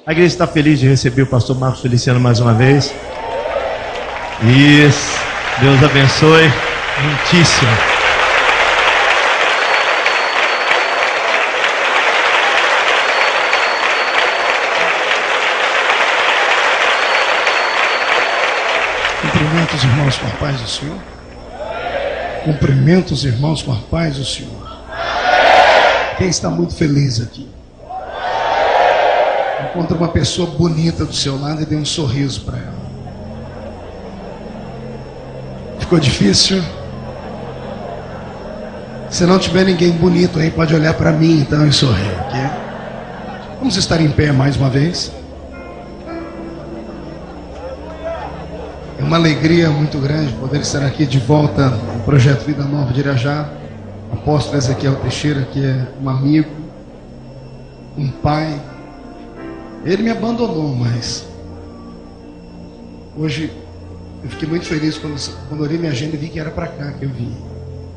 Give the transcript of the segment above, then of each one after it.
A igreja está feliz de receber o pastor Marcos Feliciano mais uma vez. Isso. Deus abençoe. Muitíssimo. Cumprimento os irmãos com a paz do Senhor. Cumprimento os irmãos com a paz do Senhor. Quem está muito feliz aqui? Encontra uma pessoa bonita do seu lado e dê um sorriso para ela. Ficou difícil? Se não tiver ninguém bonito aí, pode olhar para mim então e sorrir, ok? Vamos estar em pé mais uma vez. É uma alegria muito grande poder estar aqui de volta no Projeto Vida Nova de Irajá. O apóstolo Ezequiel Teixeira, que é um amigo, um pai. Ele me abandonou, mas hoje eu fiquei muito feliz quando olhei minha agenda e vi que era para cá que eu vim.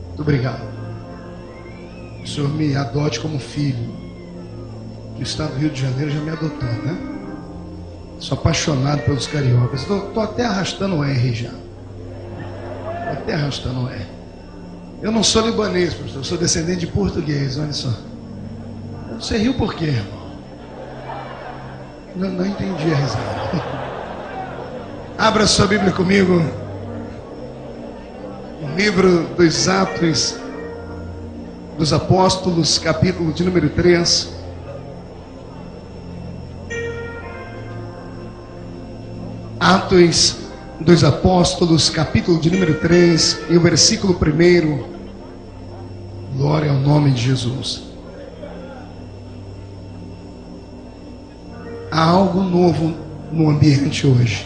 Muito obrigado. O Senhor me adote como filho. O Estado do Rio de Janeiro já me adotou, né? Sou apaixonado pelos cariocas. Estou até arrastando o R já. Estou até arrastando o R. Eu não sou libanês, professor. Eu sou descendente de português, olha só. Você riu por quê, irmão? Não entendi a risada. Abra sua Bíblia comigo. No livro dos Atos dos Apóstolos, capítulo de número 3. Atos dos Apóstolos, capítulo de número 3, e o versículo 1. Glória ao nome de Jesus. Há algo novo no ambiente hoje.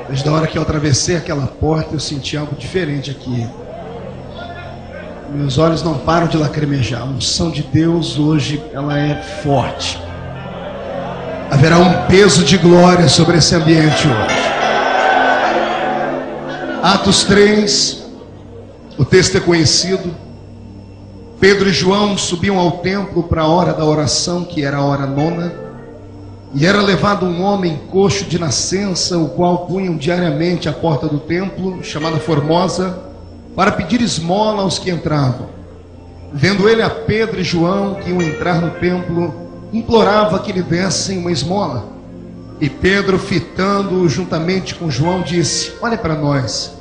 Desde a hora que eu atravessei aquela porta, eu senti algo diferente aqui. Meus olhos não param de lacrimejar. A unção de Deus hoje, ela é forte. Haverá um peso de glória sobre esse ambiente hoje. Atos 3, o texto é conhecido. Pedro e João subiam ao templo para a hora da oração, que era a hora 9, e era levado um homem coxo de nascença, o qual punham diariamente à porta do templo, chamada Formosa, para pedir esmola aos que entravam. Vendo ele a Pedro e João, que iam entrar no templo, implorava que lhe dessem uma esmola. E Pedro, fitando-o juntamente com João, disse: olha para nós.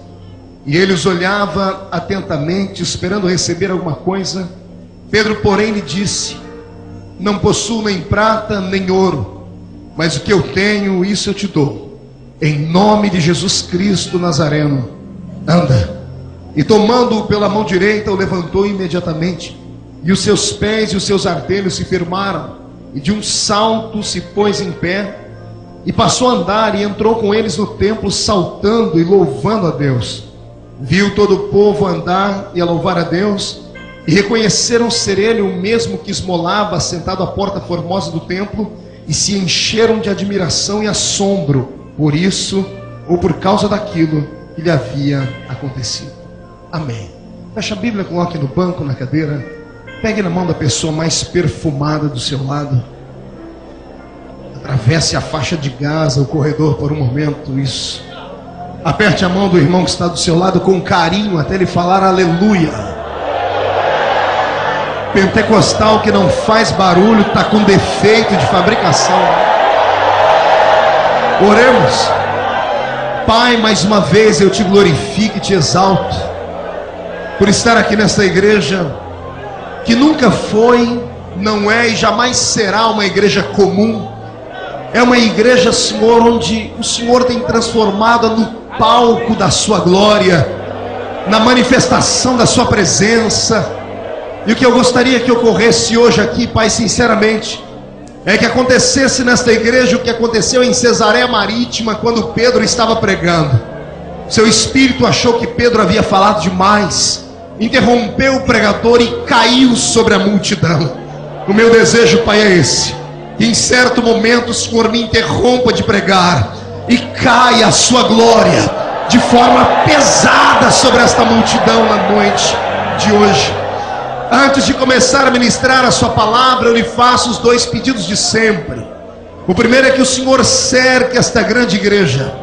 E ele os olhava atentamente, esperando receber alguma coisa. Pedro, porém, lhe disse: não possuo nem prata nem ouro, mas o que eu tenho, isso eu te dou. Em nome de Jesus Cristo Nazareno, anda. E tomando-o pela mão direita, o levantou imediatamente, e os seus pés e os seus artelhos se firmaram, e de um salto se pôs em pé, e passou a andar, e entrou com eles no templo, saltando e louvando a Deus. Viu todo o povo andar e a louvar a Deus, e reconheceram ser ele o mesmo que esmolava sentado à porta formosa do templo, e se encheram de admiração e assombro por isso, ou por causa daquilo que lhe havia acontecido. Amém. Fecha a Bíblia, coloque no banco, na cadeira. Pegue na mão da pessoa mais perfumada do seu lado. Atravesse a faixa de Gaza, o corredor por um momento. Isso. Aperte a mão do irmão que está do seu lado com carinho, até ele falar aleluia. Pentecostal que não faz barulho, está com defeito de fabricação. Oremos. Pai, mais uma vez eu te glorifico e te exalto por estar aqui nesta igreja, que nunca foi, não é e jamais será uma igreja comum. É uma igreja, Senhor, onde o Senhor tem transformado no palco da sua glória, na manifestação da sua presença. E o que eu gostaria que ocorresse hoje aqui, Pai, sinceramente, é que acontecesse nesta igreja o que aconteceu em Cesareia Marítima, quando Pedro estava pregando. Seu espírito achou que Pedro havia falado demais, interrompeu o pregador e caiu sobre a multidão. O meu desejo, Pai, é esse: que em certo momento o Senhor me interrompa de pregar e caia a sua glória de forma pesada sobre esta multidão na noite de hoje. Antes de começar a ministrar a sua palavra, eu lhe faço os 2 pedidos de sempre. O primeiro é que o Senhor cerque esta grande igreja,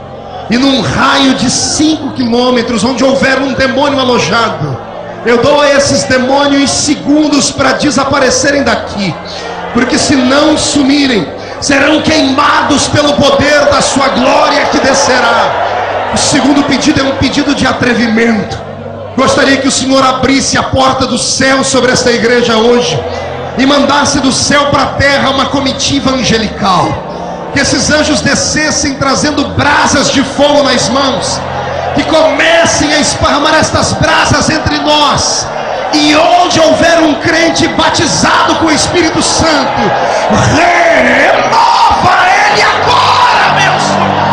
e num raio de 5 quilômetros, onde houver um demônio alojado, eu dou a esses demônios segundos para desaparecerem daqui, porque se não sumirem, serão queimados pelo poder da sua glória que descerá. O segundo pedido é um pedido de atrevimento. Gostaria que o Senhor abrisse a porta do céu sobre esta igreja hoje e mandasse do céu para a terra uma comitiva angelical. Que esses anjos descessem trazendo brasas de fogo nas mãos, que comecem a esparramar estas brasas entre nós. E onde houver um crente batizado com o Espírito Santo, renova ele agora, meu Senhor.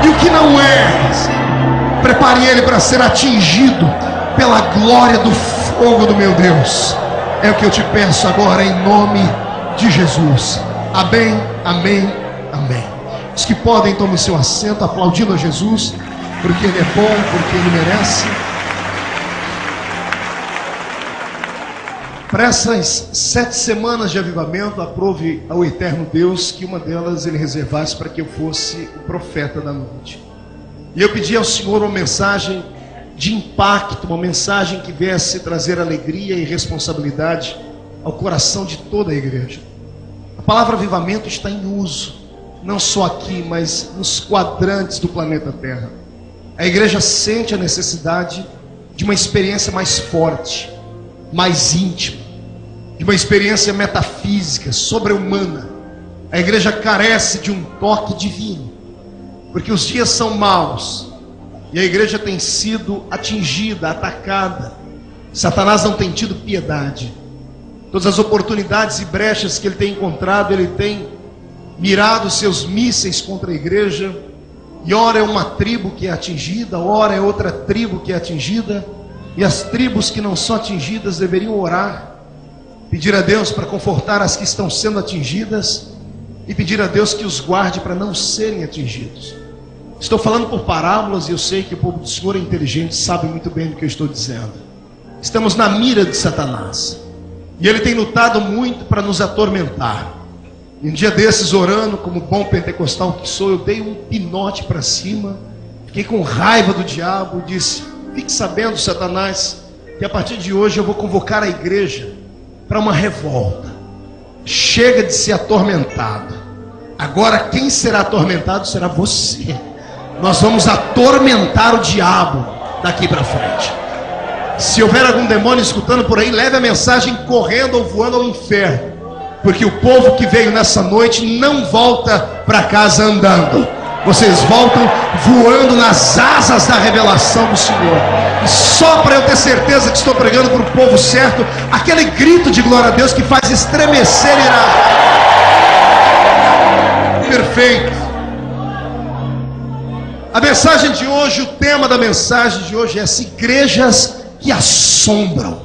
E o que não é, prepare ele para ser atingido pela glória do fogo do meu Deus. É o que eu te peço agora, em nome de Jesus. Amém, amém, amém. Os que podem, tomem seu assento, aplaudindo a Jesus, porque Ele é bom, porque Ele merece. Para essas 7 semanas de avivamento, aprove ao eterno Deus que uma delas Ele reservasse para que eu fosse o profeta da noite. E eu pedi ao Senhor uma mensagem de impacto, uma mensagem que viesse trazer alegria e responsabilidade ao coração de toda a igreja. A palavra avivamento está em uso, não só aqui, mas nos quadrantes do planeta Terra. A igreja sente a necessidade de uma experiência mais forte, mais íntima, de uma experiência metafísica, sobre-humana. A igreja carece de um toque divino, porque os dias são maus e a igreja tem sido atingida, atacada. Satanás não tem tido piedade. Todas as oportunidades e brechas que ele tem encontrado, ele tem mirado seus mísseis contra a igreja. E ora é uma tribo que é atingida, ora é outra tribo que é atingida. E as tribos que não são atingidas deveriam orar, pedir a Deus para confortar as que estão sendo atingidas e pedir a Deus que os guarde para não serem atingidos. Estou falando por parábolas e eu sei que o povo do Senhor é inteligente, sabe muito bem do que eu estou dizendo. Estamos na mira de Satanás e ele tem lutado muito para nos atormentar. E um dia desses, orando como bom pentecostal que sou, eu dei um pinote para cima, fiquei com raiva do diabo e disse: fique sabendo, Satanás, que a partir de hoje eu vou convocar a igreja para uma revolta. Chega de ser atormentado. Agora quem será atormentado será você. Nós vamos atormentar o diabo daqui para frente. Se houver algum demônio escutando por aí, leve a mensagem correndo ou voando ao inferno, porque o povo que veio nessa noite não volta para casa andando. Vocês voltam voando nas asas da revelação do Senhor. E só para eu ter certeza que estou pregando para o povo certo, aquele grito de glória a Deus que faz estremecer irá. Perfeito. A mensagem de hoje, o tema da mensagem de hoje é as igrejas que assombram.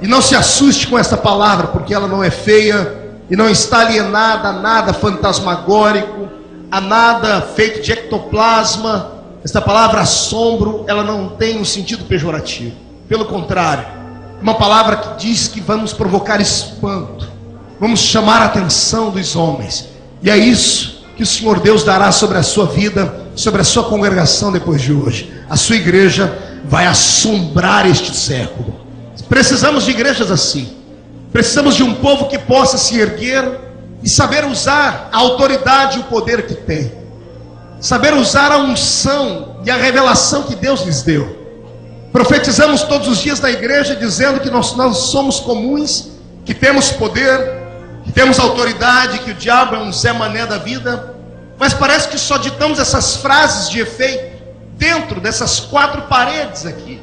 E não se assuste com essa palavra, porque ela não é feia e não está alienada a nada fantasmagórico, a nada feito de ectoplasma. Esta palavra assombro, ela não tem um sentido pejorativo. Pelo contrário, uma palavra que diz que vamos provocar espanto, vamos chamar a atenção dos homens. E é isso que o Senhor Deus dará sobre a sua vida, sobre a sua congregação depois de hoje. A sua igreja vai assombrar este século. Precisamos de igrejas assim. Precisamos de um povo que possa se erguer e saber usar a autoridade e o poder que tem. Saber usar a unção e a revelação que Deus lhes deu. Profetizamos todos os dias na igreja dizendo que nós somos comuns, que temos poder, que temos autoridade, que o diabo é um Zé Mané da vida. Mas parece que só ditamos essas frases de efeito dentro dessas 4 paredes aqui.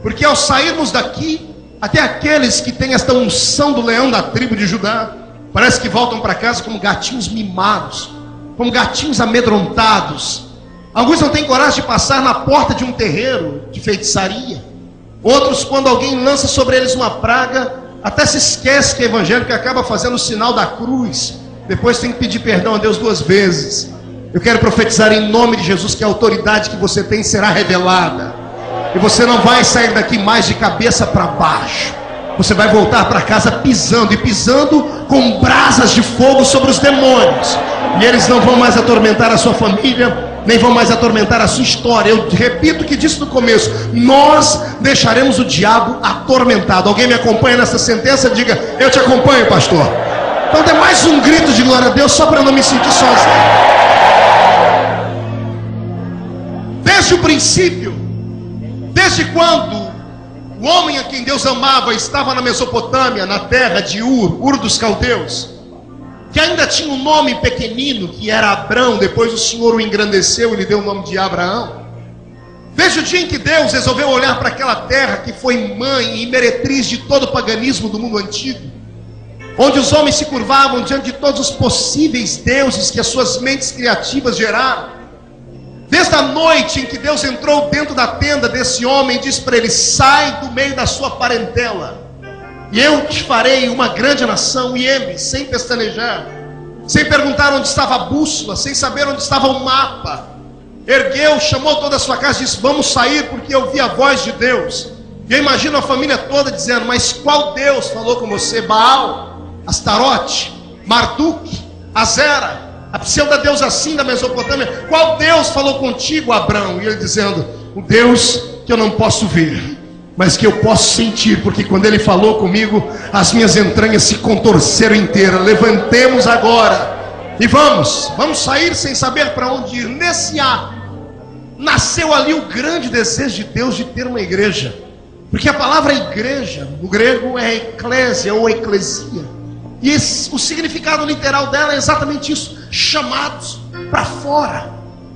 Porque ao sairmos daqui, até aqueles que têm esta unção do leão da tribo de Judá, parece que voltam para casa como gatinhos mimados, como gatinhos amedrontados. Alguns não têm coragem de passar na porta de um terreiro de feitiçaria. Outros, quando alguém lança sobre eles uma praga, até se esquece que é evangélico e acaba fazendo o sinal da cruz. Depois tem que pedir perdão a Deus 2 vezes. Eu quero profetizar em nome de Jesus que a autoridade que você tem será revelada. E você não vai sair daqui mais de cabeça para baixo. Você vai voltar para casa pisando, e pisando com brasas de fogo sobre os demônios. E eles não vão mais atormentar a sua família, nem vão mais atormentar a sua história. Eu repito o que disse no começo: nós deixaremos o diabo atormentado. Alguém me acompanha nessa sentença? Diga: eu te acompanho, pastor. Então dê mais um grito de glória a Deus, só para não me sentir sozinho. Desde o princípio, desde quando o homem a quem Deus amava estava na Mesopotâmia, na terra de Ur dos Caldeus, que ainda tinha um nome pequenino, que era Abrão. Depois o Senhor o engrandeceu e lhe deu o nome de Abraão. Desde o dia em que Deus resolveu olhar para aquela terra que foi mãe e meretriz de todo o paganismo do mundo antigo, onde os homens se curvavam diante de todos os possíveis deuses que as suas mentes criativas geraram. Desde a noite em que Deus entrou dentro da tenda desse homem e disse para ele: sai do meio da sua parentela, e eu te farei uma grande nação. E ele, sem pestanejar, sem perguntar onde estava a bússola, sem saber onde estava o mapa, ergueu, chamou toda a sua casa e disse: vamos sair, porque eu vi a voz de Deus. E eu imagino a família toda dizendo: mas qual Deus falou com você? Baal, Astarote, Marduk, Azera, a pseudo-deusa assim da Mesopotâmia. Qual Deus falou contigo, Abrão? E ele dizendo: o Deus que eu não posso ver, mas que eu posso sentir, porque quando ele falou comigo, as minhas entranhas se contorceram inteiras. Levantemos agora e vamos sair sem saber para onde ir. Nesse ato nasceu ali o grande desejo de Deus de ter uma igreja, porque a palavra igreja no grego é eclésia ou eclesia, e o significado literal dela é exatamente isso: chamados para fora.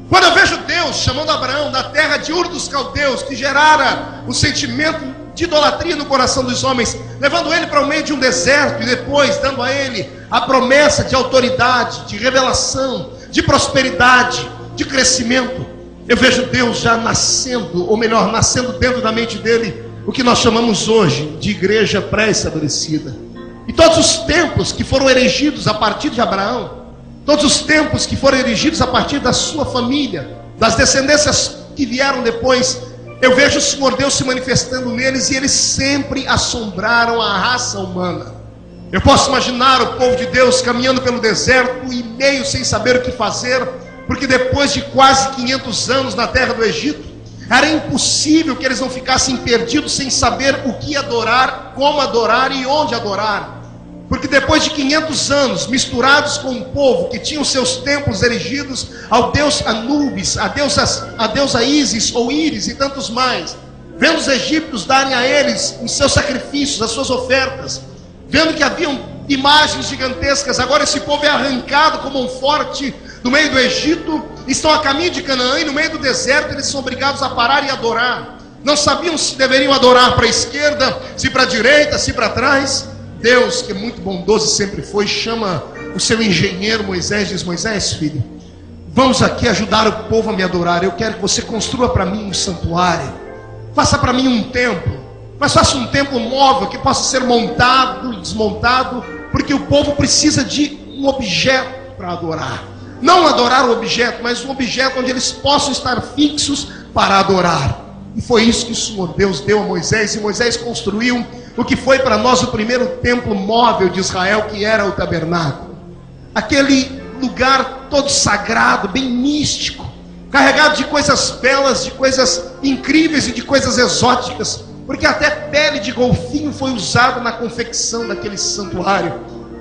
Quando eu vejo Deus chamando Abraão da terra de Ur dos Caldeus, que gerara o sentimento de idolatria no coração dos homens, levando ele para o meio de um deserto, e depois dando a ele a promessa de autoridade, de revelação, de prosperidade, de crescimento, eu vejo Deus já nascendo, ou melhor, nascendo dentro da mente dele, o que nós chamamos hoje de igreja pré-estabelecida. E todos os templos que foram erigidos a partir de Abraão, todos os templos que foram erigidos a partir da sua família, das descendências que vieram depois, eu vejo o Senhor Deus se manifestando neles, e eles sempre assombraram a raça humana. Eu posso imaginar o povo de Deus caminhando pelo deserto e meio sem saber o que fazer, porque depois de quase 500 anos na terra do Egito, era impossível que eles não ficassem perdidos sem saber o que adorar, como adorar e onde adorar. Porque depois de 500 anos misturados com um povo que tinha os seus templos erigidos ao deus Anubis, a deusa Ísis ou Íris e tantos mais, vendo os egípcios darem a eles os seus sacrifícios, as suas ofertas, vendo que haviam imagens gigantescas, agora esse povo é arrancado como um forte do meio do Egito, estão a caminho de Canaã, e no meio do deserto eles são obrigados a parar e adorar. Não sabiam se deveriam adorar para a esquerda, se para a direita, se para trás. Deus, que é muito bondoso e sempre foi, chama o seu engenheiro Moisés e diz: Moisés, filho, vamos aqui ajudar o povo a me adorar. Eu quero que você construa para mim um santuário, faça para mim um templo, mas faça um templo móvel que possa ser montado e desmontado, porque o povo precisa de um objeto para adorar. Não adorar o objeto, mas um objeto onde eles possam estar fixos para adorar. E foi isso que o Senhor Deus deu a Moisés, e Moisés construiu o que foi para nós o primeiro templo móvel de Israel, que era o tabernáculo. Aquele lugar todo sagrado, bem místico, carregado de coisas belas, de coisas incríveis e de coisas exóticas, porque até pele de golfinho foi usada na confecção daquele santuário.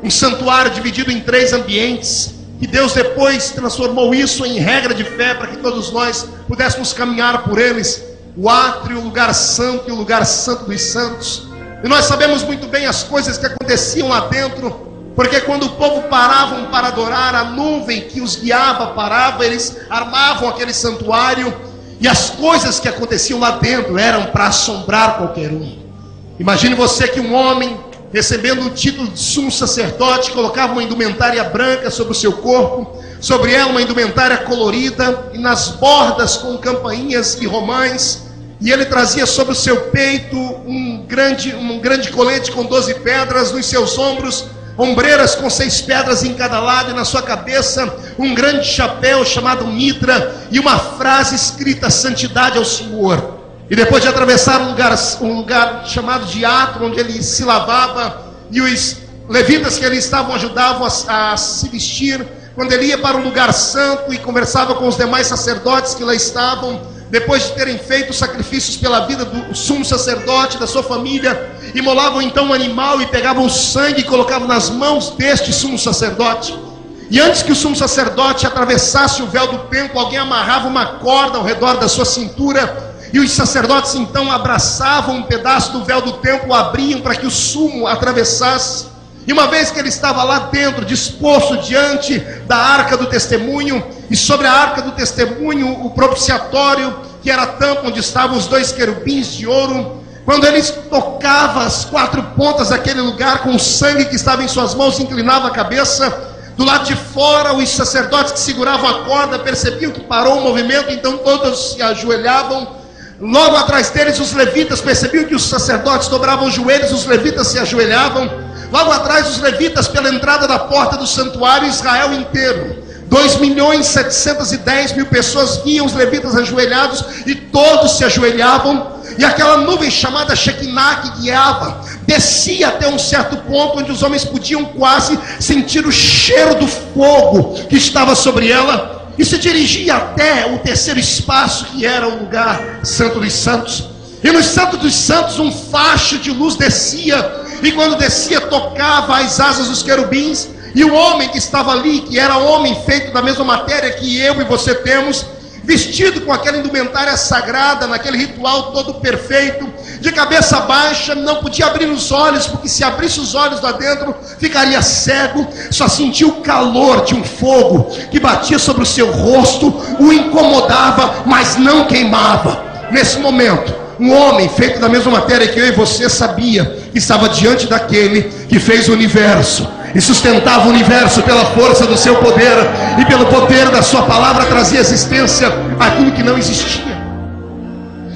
Um santuário dividido em 3 ambientes, que Deus depois transformou isso em regra de fé, para que todos nós pudéssemos caminhar por eles: o átrio, o lugar santo e o lugar santo dos santos. E nós sabemos muito bem as coisas que aconteciam lá dentro, porque quando o povo paravam para adorar, a nuvem que os guiava parava, eles armavam aquele santuário, e as coisas que aconteciam lá dentro eram para assombrar qualquer um. Imagine você que um homem, recebendo o título de sumo sacerdote, colocava uma indumentária branca sobre o seu corpo, sobre ela uma indumentária colorida, e nas bordas com campainhas e romães, e ele trazia sobre o seu peito um grande colete com 12 pedras, nos seus ombros ombreiras com 6 pedras em cada lado, e na sua cabeça um grande chapéu chamado mitra, e uma frase escrita: santidade ao Senhor. E depois de atravessar um lugar chamado de átrio, onde ele se lavava, e os levitas que ali estavam ajudavam a se vestir, quando ele ia para um lugar santo e conversava com os demais sacerdotes que lá estavam, depois de terem feito sacrifícios pela vida do sumo sacerdote, da sua família, imolavam então um animal e pegavam o sangue e colocavam nas mãos deste sumo sacerdote. E antes que o sumo sacerdote atravessasse o véu do templo, alguém amarrava uma corda ao redor da sua cintura, e os sacerdotes então abraçavam um pedaço do véu do templo, abriam para que o sumo atravessasse. E uma vez que ele estava lá dentro, disposto diante da arca do testemunho, e sobre a arca do testemunho, o propiciatório, que era a tampa onde estavam os 2 querubins de ouro, quando ele tocava as 4 pontas daquele lugar com o sangue que estava em suas mãos, inclinava a cabeça. Do lado de fora, os sacerdotes que seguravam a corda percebiam que parou o movimento, então todos se ajoelhavam. Logo atrás deles, os levitas percebiam que os sacerdotes dobravam os joelhos, os levitas se ajoelhavam. Logo atrás, os levitas, pela entrada da porta do santuário, Israel inteiro, 2.710.000 pessoas viam os levitas ajoelhados, e todos se ajoelhavam. E aquela nuvem chamada Shekinah, que guiava, descia até um certo ponto, onde os homens podiam quase sentir o cheiro do fogo que estava sobre ela, e se dirigia até o terceiro espaço, que era o lugar Santo dos Santos. E no Santo dos Santos um facho de luz descia, e quando descia tocava as asas dos querubins, e o homem que estava ali, que era homem feito da mesma matéria que eu e você temos, vestido com aquela indumentária sagrada, naquele ritual todo perfeito, de cabeça baixa, não podia abrir os olhos, porque se abrisse os olhos lá dentro, ficaria cego. Só sentia o calor de um fogo que batia sobre o seu rosto, o incomodava, mas não queimava. Nesse momento, um homem feito da mesma matéria que eu e você sabia que estava diante daquele que fez o universo e sustentava o universo pela força do seu poder, e pelo poder da sua palavra trazia existência aquilo que não existia.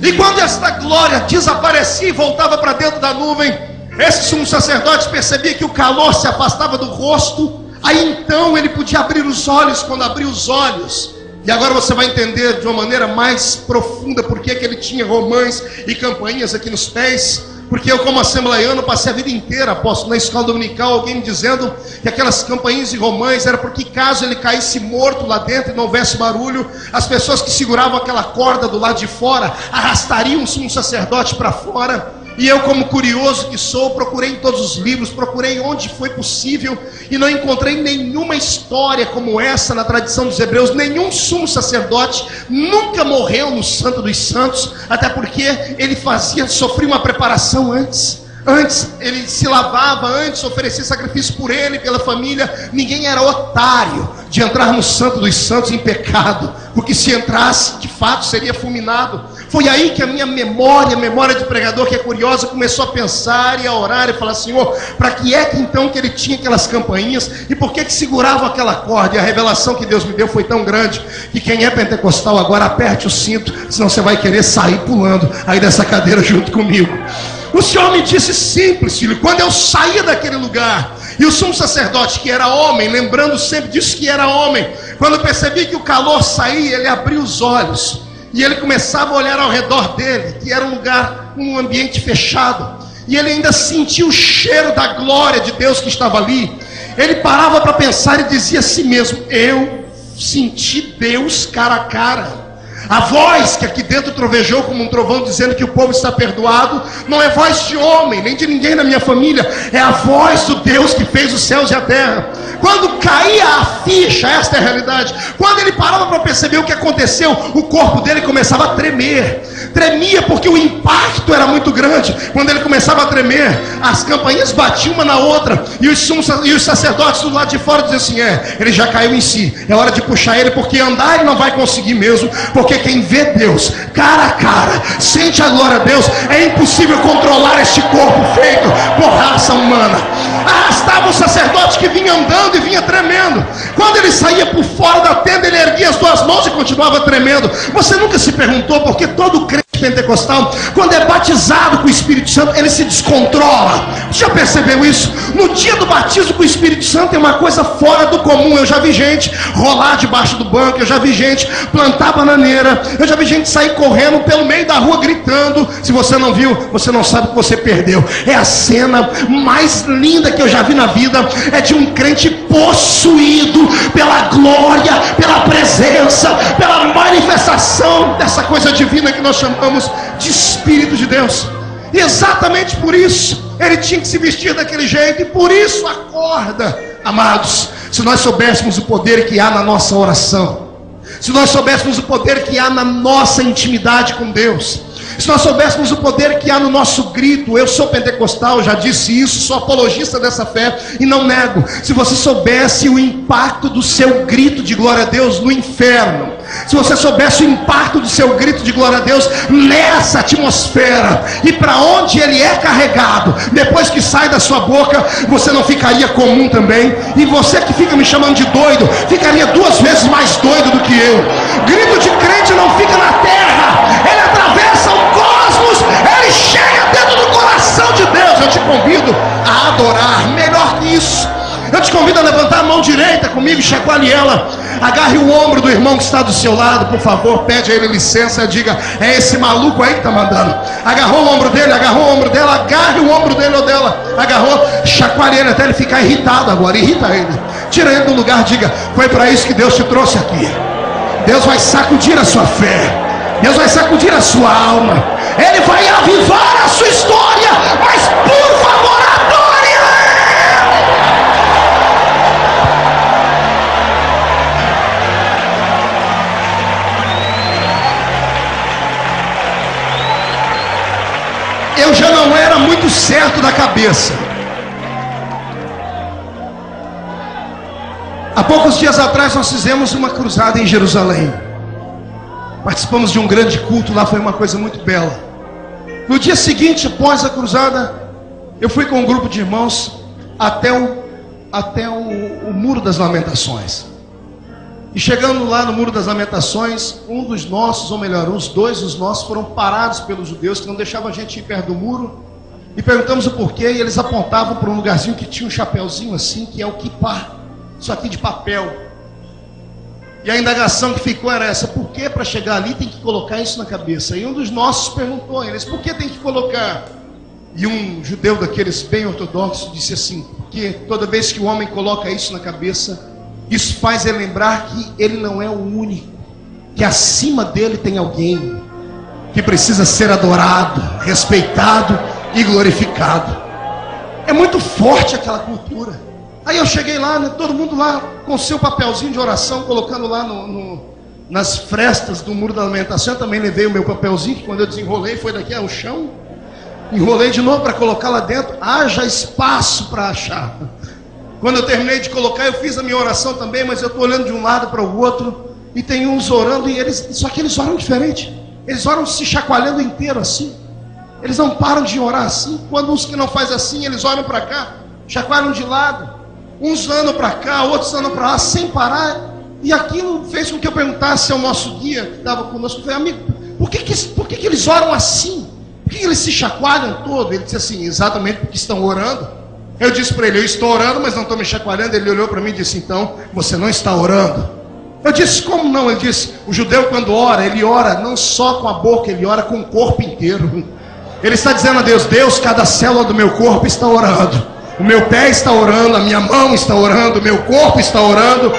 E quando esta glória desaparecia e voltava para dentro da nuvem, esse sumo sacerdote percebia que o calor se afastava do rosto. Aí então ele podia abrir os olhos. Quando abriu os olhos, e agora você vai entender de uma maneira mais profunda por que ele tinha romãs e campainhas aqui nos pés. Porque eu, como assembleiano, passei a vida inteira, apóstolo, na escola dominical, alguém me dizendo que aquelas campainhas e romãs era porque caso ele caísse morto lá dentro e não houvesse barulho, as pessoas que seguravam aquela corda do lado de fora arrastariam o sumo sacerdote para fora. E eu, como curioso que sou, procurei em todos os livros, procurei onde foi possível, e não encontrei nenhuma história como essa na tradição dos hebreus. Nenhum sumo sacerdote nunca morreu no Santo dos Santos, até porque ele sofria uma preparação antes. Antes ele se lavava, antes oferecia sacrifício por ele, pela família. Ninguém era otário de entrar no Santo dos Santos em pecado, porque se entrasse, de fato seria fulminado. Foi aí que a minha memória de pregador que é curiosa, começou a pensar e a orar e falar: Senhor, para que é que então que ele tinha aquelas campainhas, e por que segurava aquela corda? E a revelação que Deus me deu foi tão grande, que quem é pentecostal agora aperte o cinto, senão você vai querer sair pulando aí dessa cadeira junto comigo. O Senhor me disse simples, filho, quando eu saía daquele lugar, e o sumo sacerdote, que era homem, lembrando sempre disso que era homem, quando percebi que o calor saía, ele abriu os olhos, e ele começava a olhar ao redor dele, que era um lugar, um ambiente fechado, e ele ainda sentia o cheiro da glória de Deus que estava ali. Ele parava para pensar e dizia a si mesmo: eu senti Deus cara a cara. A voz que aqui dentro trovejou como um trovão, dizendo que o povo está perdoado, não é voz de homem, nem de ninguém na minha família, é a voz do Deus que fez os céus e a terra. Quando caía a ficha, esta é a realidade, quando ele parava para perceber o que aconteceu, o corpo dele começava a tremer. Tremia porque o impacto era muito grande. Quando ele começava a tremer, as campainhas batiam uma na outra, e os sacerdotes do lado de fora diziam assim: ele já caiu em si, é hora de puxar ele, porque andar ele não vai conseguir mesmo, porque quem vê Deus cara a cara, sente a glória a Deus, é impossível controlar este corpo feito por raça humana. Arrastava o sacerdote que vinha andando e vinha tremendo. Quando ele saía por fora da tenda, ele erguia as duas mãos e continuava tremendo. Você nunca se perguntou por que todo crente pentecostal, quando é batizado com o Espírito Santo, ele se descontrola. Você já percebeu isso? No dia do batismo com o Espírito Santo é uma coisa fora do comum. Eu já vi gente rolar debaixo do banco, eu já vi gente plantar bananeira, eu já vi gente sair correndo pelo meio da rua gritando. Se você não viu, você não sabe o que você perdeu. É a cena mais linda que eu já vi na vida, é de um crente possuído pela glória, pela presença, pela manifestação dessa coisa divina que nós chamamos de Espírito de Deus. E exatamente por isso ele tinha que se vestir daquele jeito, e por isso acorda, amados. Se nós soubéssemos o poder que há na nossa oração, se nós soubéssemos o poder que há na nossa intimidade com Deus, se nós soubéssemos o poder que há no nosso grito, eu sou pentecostal, já disse isso, sou apologista dessa fé e não nego. Se você soubesse o impacto do seu grito de glória a Deus no inferno, se você soubesse o impacto do seu grito de glória a Deus nessa atmosfera, e para onde ele é carregado, depois que sai da sua boca, você não ficaria comum também? E você que fica me chamando de doido, ficaria 2 vezes mais doido do que eu. Grito de crente não fica na terra, ele atravessa o cosmos, ele chega dentro do coração de Deus. Eu te convido a adorar, melhor que isso, eu te convido a levantar a mão direita comigo e chacoalhe ela. Agarre o ombro do irmão que está do seu lado, por favor, pede a ele licença, diga: é esse maluco aí que está mandando. Agarrou o ombro dele, agarrou o ombro dela, agarre o ombro dele ou dela. Agarrou, chacoalhe ele até ele ficar irritado agora, irrita ele. Tira ele do lugar, diga: foi para isso que Deus te trouxe aqui. Deus vai sacudir a sua fé, Deus vai sacudir a sua alma, Ele vai avivar a sua história, mas por favor, adore! Eu já não era muito certo da cabeça. Há poucos dias atrás nós fizemos uma cruzada em Jerusalém. Participamos de um grande culto lá, foi uma coisa muito bela. No dia seguinte, após a cruzada, eu fui com um grupo de irmãos até o Muro das Lamentações. E chegando lá no Muro das Lamentações, um dos nossos, ou melhor, os dois dos nossos, foram parados pelos judeus que não deixavam a gente ir perto do muro. E perguntamos o porquê, e eles apontavam para um lugarzinho que tinha um chapéuzinho assim, que é o kippá, isso aqui de papel. E a indagação que ficou era essa: por que para chegar ali tem que colocar isso na cabeça? E um dos nossos perguntou a eles: por que tem que colocar? E um judeu daqueles bem ortodoxos disse assim: porque toda vez que o homem coloca isso na cabeça, isso faz ele lembrar que ele não é o único, que acima dele tem alguém que precisa ser adorado, respeitado e glorificado. É muito forte aquela cultura. Aí eu cheguei lá, né, todo mundo lá com seu papelzinho de oração, colocando lá nas frestas do Muro da Lamentação. Eu também levei o meu papelzinho, que quando eu desenrolei foi daqui ao chão. Enrolei de novo para colocar lá dentro. Haja espaço para achar. Quando eu terminei de colocar, eu fiz a minha oração também, mas eu estou olhando de um lado para o outro, e tem uns orando, só que eles oram diferente. Eles oram se chacoalhando inteiro assim. Eles não param de orar assim. Quando uns que não fazem assim, eles olham para cá, chacoalham de lado. Uns andam para cá, outros andam para lá, sem parar. E aquilo fez com que eu perguntasse ao nosso guia, que estava conosco, eu falei: amigo, por que eles oram assim? Por que eles se chacoalham todo? Ele disse assim: exatamente porque estão orando. Eu disse para ele: eu estou orando, mas não estou me chacoalhando. Ele olhou para mim e disse: então, você não está orando. Eu disse: como não? Ele disse: o judeu quando ora, ele ora não só com a boca, ele ora com o corpo inteiro. Ele está dizendo a Deus: Deus, cada célula do meu corpo está orando. O meu pé está orando, a minha mão está orando, o meu corpo está orando.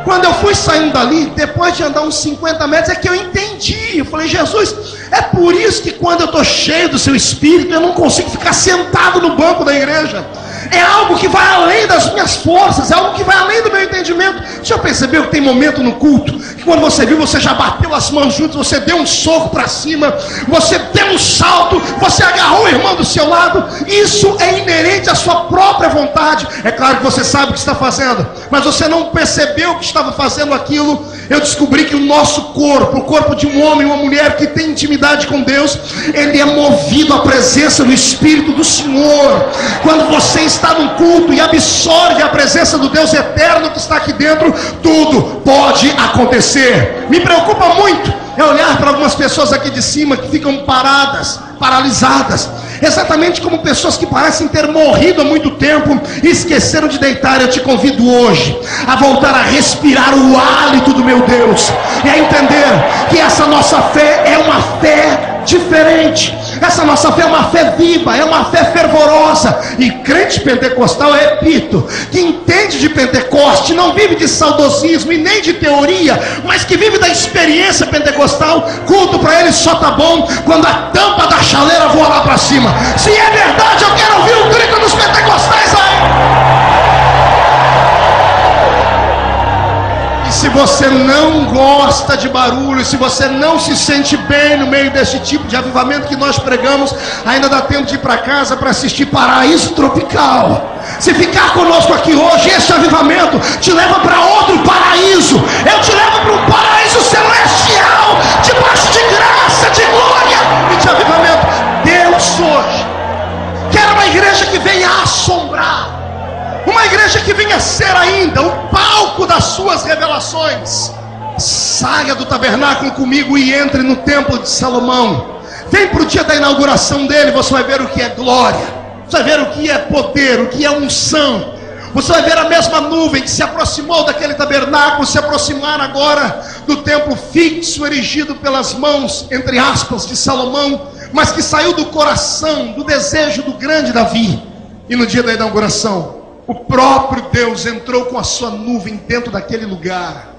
Quando eu fui saindo dali, depois de andar uns 50 metros, é que eu entendi. Eu falei: Jesus, é por isso que quando eu estou cheio do seu Espírito, eu não consigo ficar sentado no banco da igreja. É algo que vai além das minhas forças, é algo que vai além do meu entendimento. Já percebeu que tem momento no culto que quando você viu, você já bateu as mãos juntas, você deu um soco para cima, você deu um salto, você agarrou o irmão do seu lado. Isso é inerente à sua própria vontade. É claro que você sabe o que está fazendo, mas você não percebeu que estava fazendo aquilo. Eu descobri que o nosso corpo, o corpo de um homem, uma mulher que tem intimidade com Deus, ele é movido à presença do Espírito do Senhor. Quando você está num culto e absorve a presença do Deus eterno que está aqui dentro, tudo pode acontecer. Me preocupa muito É olhar para algumas pessoas aqui de cima que ficam paradas, paralisadas, exatamente como pessoas que parecem ter morrido há muito tempo e esqueceram de deitar. Eu te convido hoje a voltar a respirar o hálito do meu Deus e a entender que essa nossa fé é uma fé diferente. Essa nossa fé é uma fé viva, é uma fé fervorosa. E crente pentecostal, repito, que entende de Pentecoste, não vive de saudosismo e nem de teoria, mas que vive da experiência pentecostal. Culto para ele só tá bom quando a tampa da chaleira voa lá para cima. Se é verdade, eu quero ouvir o grito dos pentecostais aí. E se você não gosta de barulho, se você não se sente bem no meio desse tipo de avivamento que nós pregamos, ainda dá tempo de ir para casa para assistir Paraíso Tropical. Se ficar conosco aqui hoje, esse avivamento te leva para outro paraíso. Eu te levo para um paraíso celestial, debaixo de graça, de glória e de avivamento. Deus hoje quer uma igreja que venha assombrar, uma igreja que venha ser ainda o palco das suas revelações. Saia do tabernáculo comigo e entre no templo de Salomão. Vem para o dia da inauguração dele. Você vai ver o que é glória, você vai ver o que é poder, o que é unção. Você vai ver a mesma nuvem que se aproximou daquele tabernáculo se aproximar agora do templo fixo, erigido pelas mãos, entre aspas, de Salomão, mas que saiu do coração, do desejo do grande Davi. E no dia da inauguração, o próprio Deus entrou com a sua nuvem dentro daquele lugar.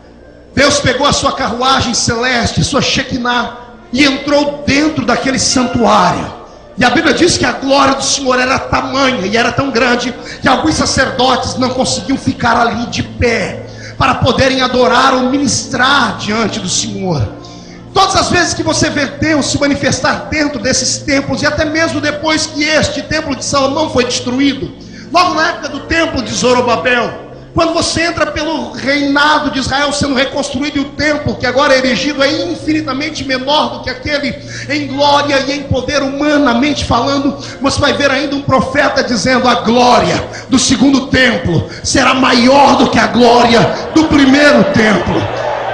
Deus pegou a sua carruagem celeste, sua Shekinah, e entrou dentro daquele santuário. E a Bíblia diz que a glória do Senhor era tamanha e era tão grande que alguns sacerdotes não conseguiam ficar ali de pé para poderem adorar ou ministrar diante do Senhor. Todas as vezes que você vê Deus se manifestar dentro desses templos, e até mesmo depois que este templo de Salomão foi destruído, logo na época do templo de Zorobabel, quando você entra pelo reinado de Israel sendo reconstruído, e o templo que agora é erigido é infinitamente menor do que aquele em glória e em poder, humanamente falando, você vai ver ainda um profeta dizendo: a glória do segundo templo será maior do que a glória do primeiro templo.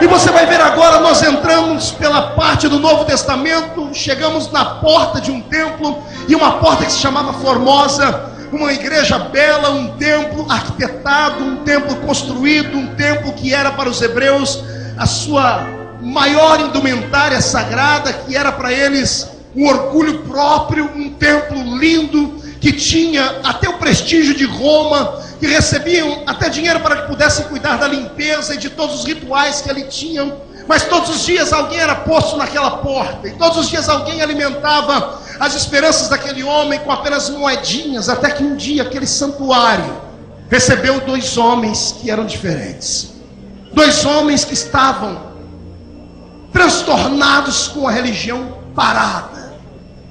E você vai ver agora, nós entramos pela parte do Novo Testamento, chegamos na porta de um templo, e uma porta que se chamava Formosa, uma igreja bela, um templo arquitetado, um templo construído, um templo que era para os hebreus a sua maior indumentária sagrada, que era para eles um orgulho próprio, um templo lindo, que tinha até o prestígio de Roma, que recebiam até dinheiro para que pudessem cuidar da limpeza e de todos os rituais que ali tinham. Mas todos os dias alguém era posto naquela porta, e todos os dias alguém alimentava as esperanças daquele homem com apenas moedinhas, até que um dia aquele santuário recebeu dois homens que eram diferentes. Dois homens que estavam transtornados com a religião parada,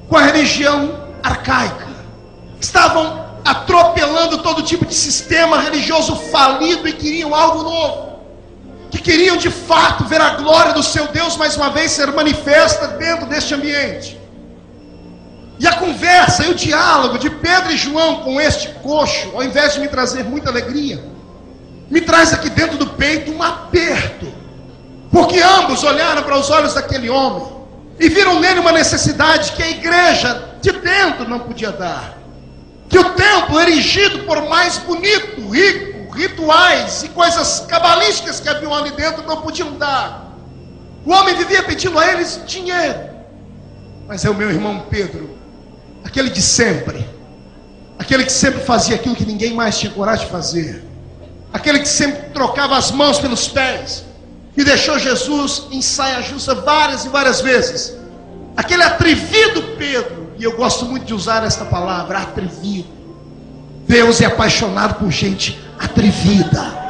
com a religião arcaica. Estavam atropelando todo tipo de sistema religioso falido e queriam algo novo. Que queriam de fato ver a glória do seu Deus mais uma vez ser manifesta dentro deste ambiente. E a conversa e o diálogo de Pedro e João com este coxo, ao invés de me trazer muita alegria, me traz aqui dentro do peito um aperto. Porque ambos olharam para os olhos daquele homem e viram nele uma necessidade que a igreja de dentro não podia dar. Que o templo erigido, por mais bonito, rico, rituais e coisas cabalísticas que haviam ali dentro, não podiam dar. O homem vivia pedindo a eles dinheiro. Mas é o meu irmão Pedro, aquele de sempre, aquele que sempre fazia aquilo que ninguém mais tinha coragem de fazer, aquele que sempre trocava as mãos pelos pés e deixou Jesus em saia justa várias e várias vezes. Aquele atrevido Pedro, e eu gosto muito de usar esta palavra, atrevido. Deus é apaixonado por gente atrevida.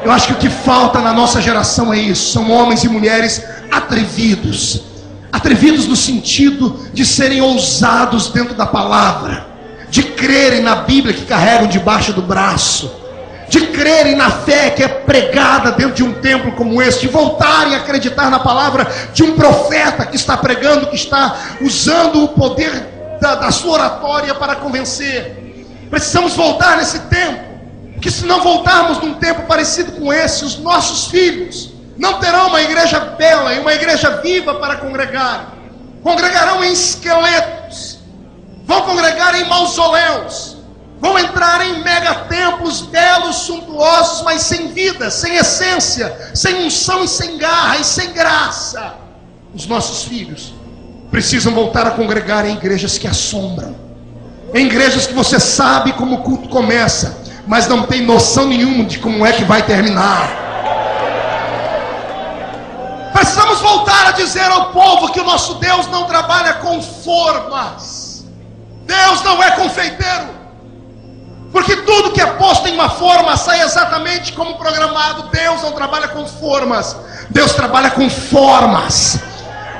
Eu acho que o que falta na nossa geração é isso. São homens e mulheres atrevidos. Atrevidos no sentido de serem ousados dentro da palavra, de crerem na Bíblia que carregam debaixo do braço, de crerem na fé que é pregada dentro de um templo como este, de voltarem a acreditar na palavra de um profeta que está pregando, que está usando o poder da sua oratória para convencer. Precisamos voltar nesse tempo, porque se não voltarmos num tempo parecido com esse, os nossos filhos não terão uma igreja bela e uma igreja viva para congregar. Congregarão em esqueletos, vão congregar em mausoléus, vão entrar em megatemplos belos, suntuosos, mas sem vida, sem essência, sem unção e sem garra e sem graça. Os nossos filhos precisam voltar a congregar em igrejas que assombram, em igrejas que você sabe como o culto começa, mas não tem noção nenhuma de como é que vai terminar. Precisamos voltar a dizer ao povo que o nosso Deus não trabalha com formas. Deus não é confeiteiro, porque tudo que é posto em uma forma sai exatamente como programado. Deus não trabalha com formas, Deus trabalha com formas.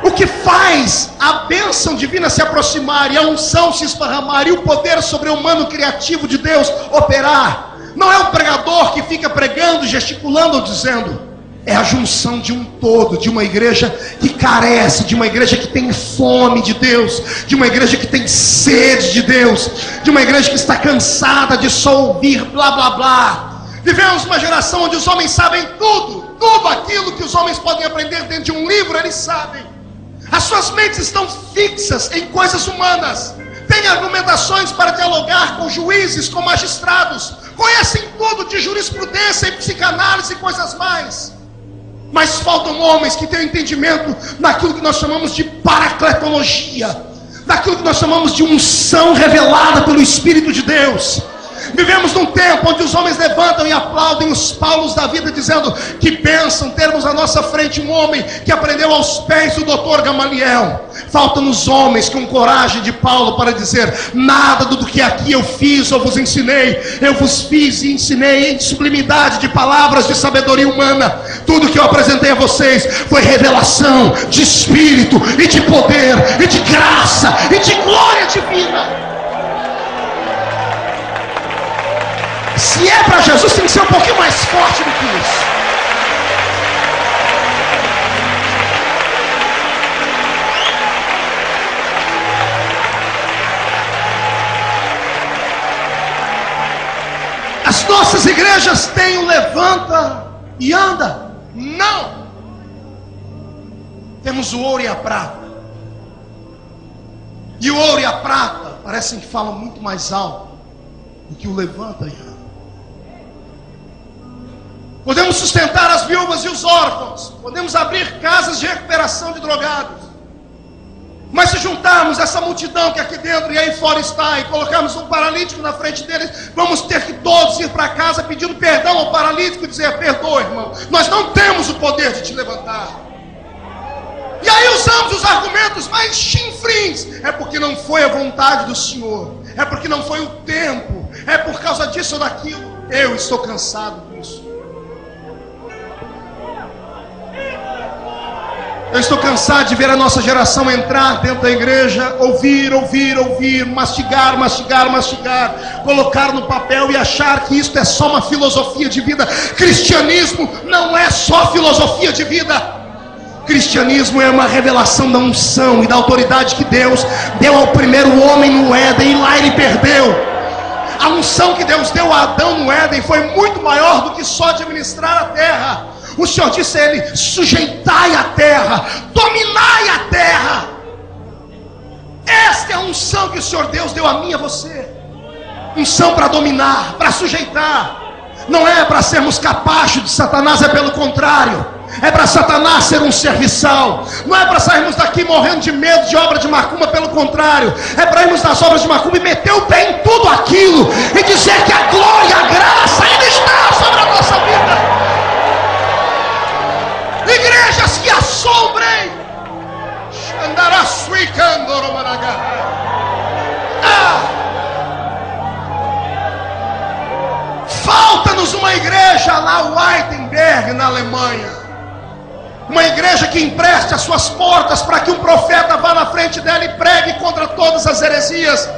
O que faz a bênção divina se aproximar e a unção se esparramar e o poder sobre-humano criativo de Deus operar, não é o pregador que fica pregando, gesticulando ou dizendo. É a junção de um todo, de uma igreja que carece, de uma igreja que tem fome de Deus, de uma igreja que tem sede de Deus, de uma igreja que está cansada de só ouvir blá blá blá. Vivemos uma geração onde os homens sabem tudo, tudo aquilo que os homens podem aprender dentro de um livro, eles sabem. As suas mentes estão fixas em coisas humanas, têm argumentações para dialogar com juízes, com magistrados, conhecem tudo de jurisprudência e psicanálise e coisas mais. Mas faltam homens que tenham entendimento naquilo que nós chamamos de paracletologia, daquilo que nós chamamos de unção revelada pelo Espírito de Deus. Vivemos num tempo onde os homens levantam e aplaudem os Paulos da vida, dizendo que pensam termos à nossa frente um homem que aprendeu aos pés do doutor Gamaliel. Faltam-nos homens com coragem de Paulo para dizer: nada do que aqui eu fiz ou vos ensinei, eu vos fiz e ensinei em sublimidade de palavras de sabedoria humana. Tudo que eu apresentei a vocês foi revelação de Espírito e de poder e de graça e de glória divina. Se é para Jesus, tem que ser um pouquinho mais forte do que isso. As nossas igrejas têm o levanta e anda. Não. Temos o ouro e a prata. E o ouro e a prata parecem que falam muito mais alto do que o levanta e anda. Podemos sustentar as viúvas e os órfãos, podemos abrir casas de recuperação de drogados, mas se juntarmos essa multidão que aqui dentro e aí fora está, e colocarmos um paralítico na frente deles, vamos ter que todos ir para casa pedindo perdão ao paralítico e dizer: perdoa, irmão, nós não temos o poder de te levantar. E aí usamos os argumentos mais chinfrins: é porque não foi a vontade do Senhor, é porque não foi o tempo, é por causa disso ou daquilo. Eu estou cansado disso. Eu estou cansado de ver a nossa geração entrar dentro da igreja, ouvir, mastigar, colocar no papel e achar que isso é só uma filosofia de vida. Cristianismo não é só filosofia de vida. Cristianismo é uma revelação da unção e da autoridade que Deus deu ao primeiro homem no Éden, e lá ele perdeu. A unção que Deus deu a Adão no Éden foi muito maior do que só administrar a terra. O Senhor disse a ele: sujeitai a terra, dominai a terra. Esta é a unção que o Senhor Deus deu a mim e a você. Unção para dominar, para sujeitar. Não é para sermos capachos de Satanás, é pelo contrário. É para Satanás ser um serviçal. Não é para sairmos daqui morrendo de medo de obra de macumba, pelo contrário. É para irmos nas obras de macumba e meter o pé em tudo aquilo e dizer que a glória e a graça ainda está sobre a nossa vida. Igrejas que assombrem. Falta-nos uma igreja lá, Wittenberg, na Alemanha. Uma igreja que empreste as suas portas para que um profeta vá na frente dela e pregue contra todas as heresias,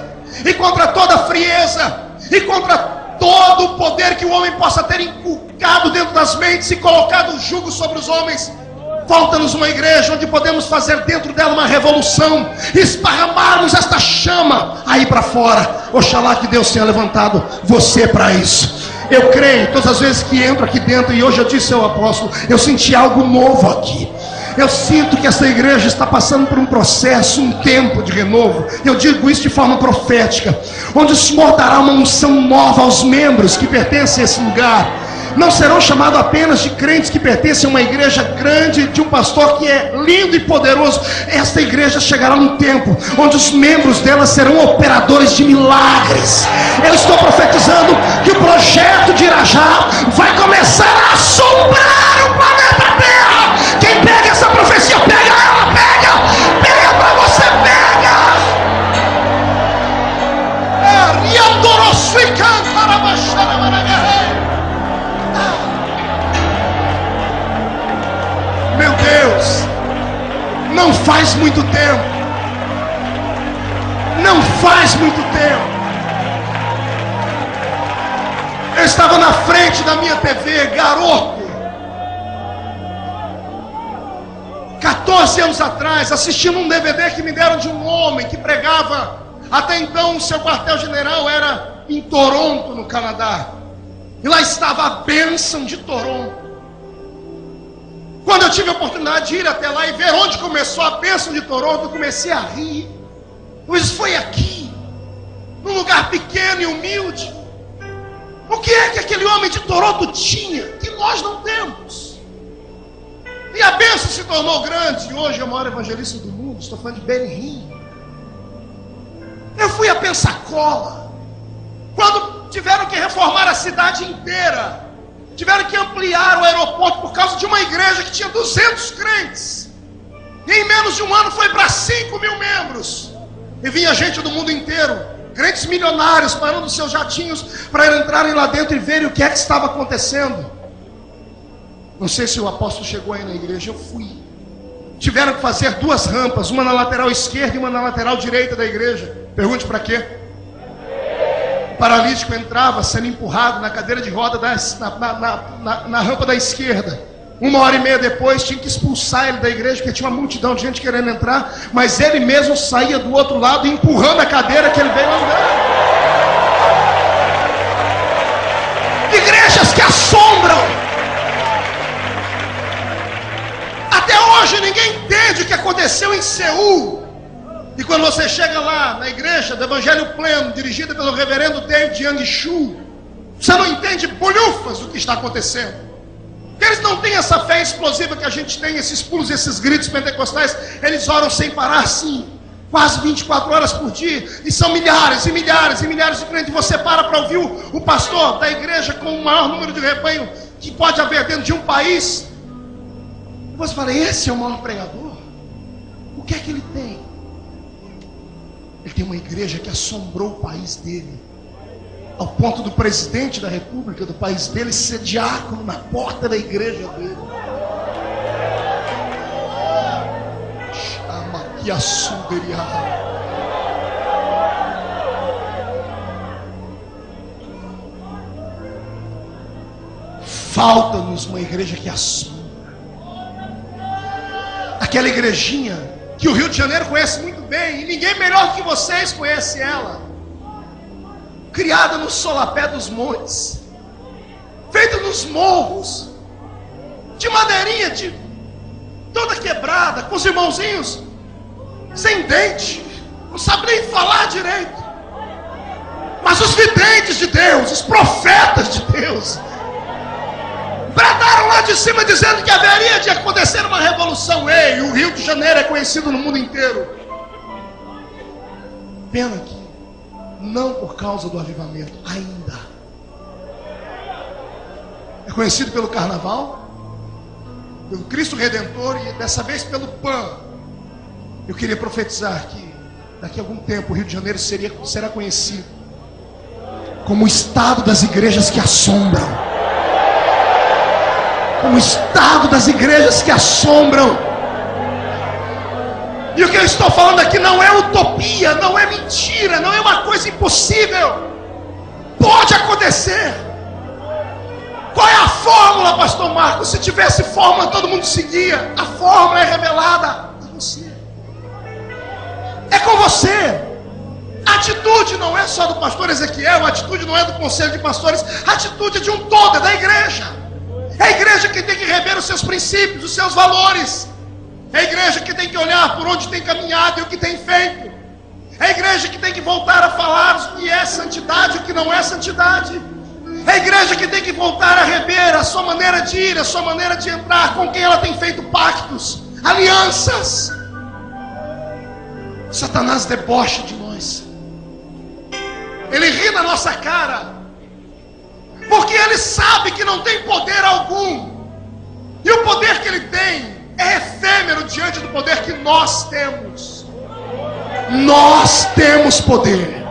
e contra toda a frieza, e contra todo o poder que o homem possa ter inculcado dentro das mentes e colocado o jugo sobre os homens. Falta-nos uma igreja onde podemos fazer dentro dela uma revolução, esparramarmos esta chama aí para fora. Oxalá que Deus tenha levantado você para isso. Eu creio, todas as vezes que entro aqui dentro, e hoje eu disse ao apóstolo, eu senti algo novo aqui. Eu sinto que essa igreja está passando por um processo, um tempo de renovo. Eu digo isso de forma profética, onde o Senhor dará uma unção nova aos membros que pertencem a esse lugar. Não serão chamados apenas de crentes que pertencem a uma igreja grande, de um pastor que é lindo e poderoso. Esta igreja chegará num tempo onde os membros dela serão operadores de milagres. Eu estou profetizando que o projeto de Irajá vai começar a assombrar o planeta Terra. Quem pega essa profecia, pega ela, pega pra você, pega. Meu Deus, não faz muito tempo, eu estava na frente da minha TV, garoto, 14 anos atrás, assistindo um DVD que me deram de um homem que pregava. Até então o seu quartel-general era em Toronto, no Canadá, e lá estava a bênção de Toronto. Quando eu tive a oportunidade de ir até lá e ver onde começou a bênção de Toronto, eu comecei a rir. Pois foi aqui, num lugar pequeno e humilde. O que é que aquele homem de Toronto tinha que nós não temos? E a bênção se tornou grande. E hoje é o maior evangelista do mundo. Estou falando de Benny. Eu fui a Pensacola, quando tiveram que reformar a cidade inteira. Tiveram que ampliar o aeroporto por causa de uma igreja que tinha 200 crentes. E em menos de um ano foi para 5 mil membros. E vinha gente do mundo inteiro, crentes milionários, parando os seus jatinhos para entrarem lá dentro e verem o que é que estava acontecendo. Não sei se o apóstolo chegou aí na igreja, eu fui. Tiveram que fazer 2 rampas, uma na lateral esquerda e uma na lateral direita da igreja. Pergunte para quê? O paralítico entrava sendo empurrado na cadeira de roda na rampa da esquerda. 1h30 depois tinha que expulsar ele da igreja, porque tinha uma multidão de gente querendo entrar, mas ele mesmo saía do outro lado empurrando a cadeira que ele veio andando. Igrejas que assombram. Até hoje ninguém entende o que aconteceu em Seul. E quando você chega lá na igreja do Evangelho Pleno, dirigida pelo reverendo David Yang Shu, você não entende bolhufas do que está acontecendo. Eles não têm essa fé explosiva que a gente tem, esses pulos, esses gritos pentecostais. Eles oram sem parar, sim, quase 24 horas por dia. E são milhares e milhares e milhares de crentes. Você para ouvir o pastor da igreja com o maior número de rebanho que pode haver dentro de um país. Você fala, esse é o maior pregador? O que é que ele tem? Ele tem uma igreja que assombrou o país dele, ao ponto do presidente da república do país dele ser diácono na porta da igreja dele. Chama que assombrear. Falta-nos uma igreja que assombra. Aquela igrejinha que o Rio de Janeiro conhece muito bem, e ninguém melhor que vocês conhece ela. Criada no solapé dos montes, feita nos morros, de madeirinha, de toda quebrada, com os irmãozinhos sem dente, não sabe nem falar direito. Mas os videntes de Deus, os profetas de Deus, bradaram lá de cima dizendo que haveria de acontecer uma revolução. Ei, o Rio de Janeiro é conhecido no mundo inteiro. Pena que não por causa do avivamento, ainda. É conhecido pelo carnaval, pelo Cristo Redentor e dessa vez pelo PAN. Eu queria profetizar que daqui a algum tempo o Rio de Janeiro será conhecido como o estado das igrejas que assombram. Como o estado das igrejas que assombram. E o que eu estou falando aqui não é utopia, não é mentira, não é uma coisa impossível. Pode acontecer. Qual é a fórmula, pastor Marcos? Se tivesse fórmula, todo mundo seguia. A fórmula é revelada a você. É com você. A atitude não é só do pastor Ezequiel, a atitude não é do conselho de pastores, a atitude é de um todo, é da igreja. É a igreja que tem que rever os seus princípios, os seus valores. É a igreja que tem que olhar por onde tem caminhado e o que tem feito. É a igreja que tem que voltar a falar o que é santidade e o que não é santidade. É a igreja que tem que voltar a rever a sua maneira de ir, a sua maneira de entrar, com quem ela tem feito pactos, alianças. Satanás debocha de nós. Ele ri na nossa cara, porque ele sabe que não tem poder algum. E o poder que ele tem é efêmero diante do poder que nós temos. Nós temos poder.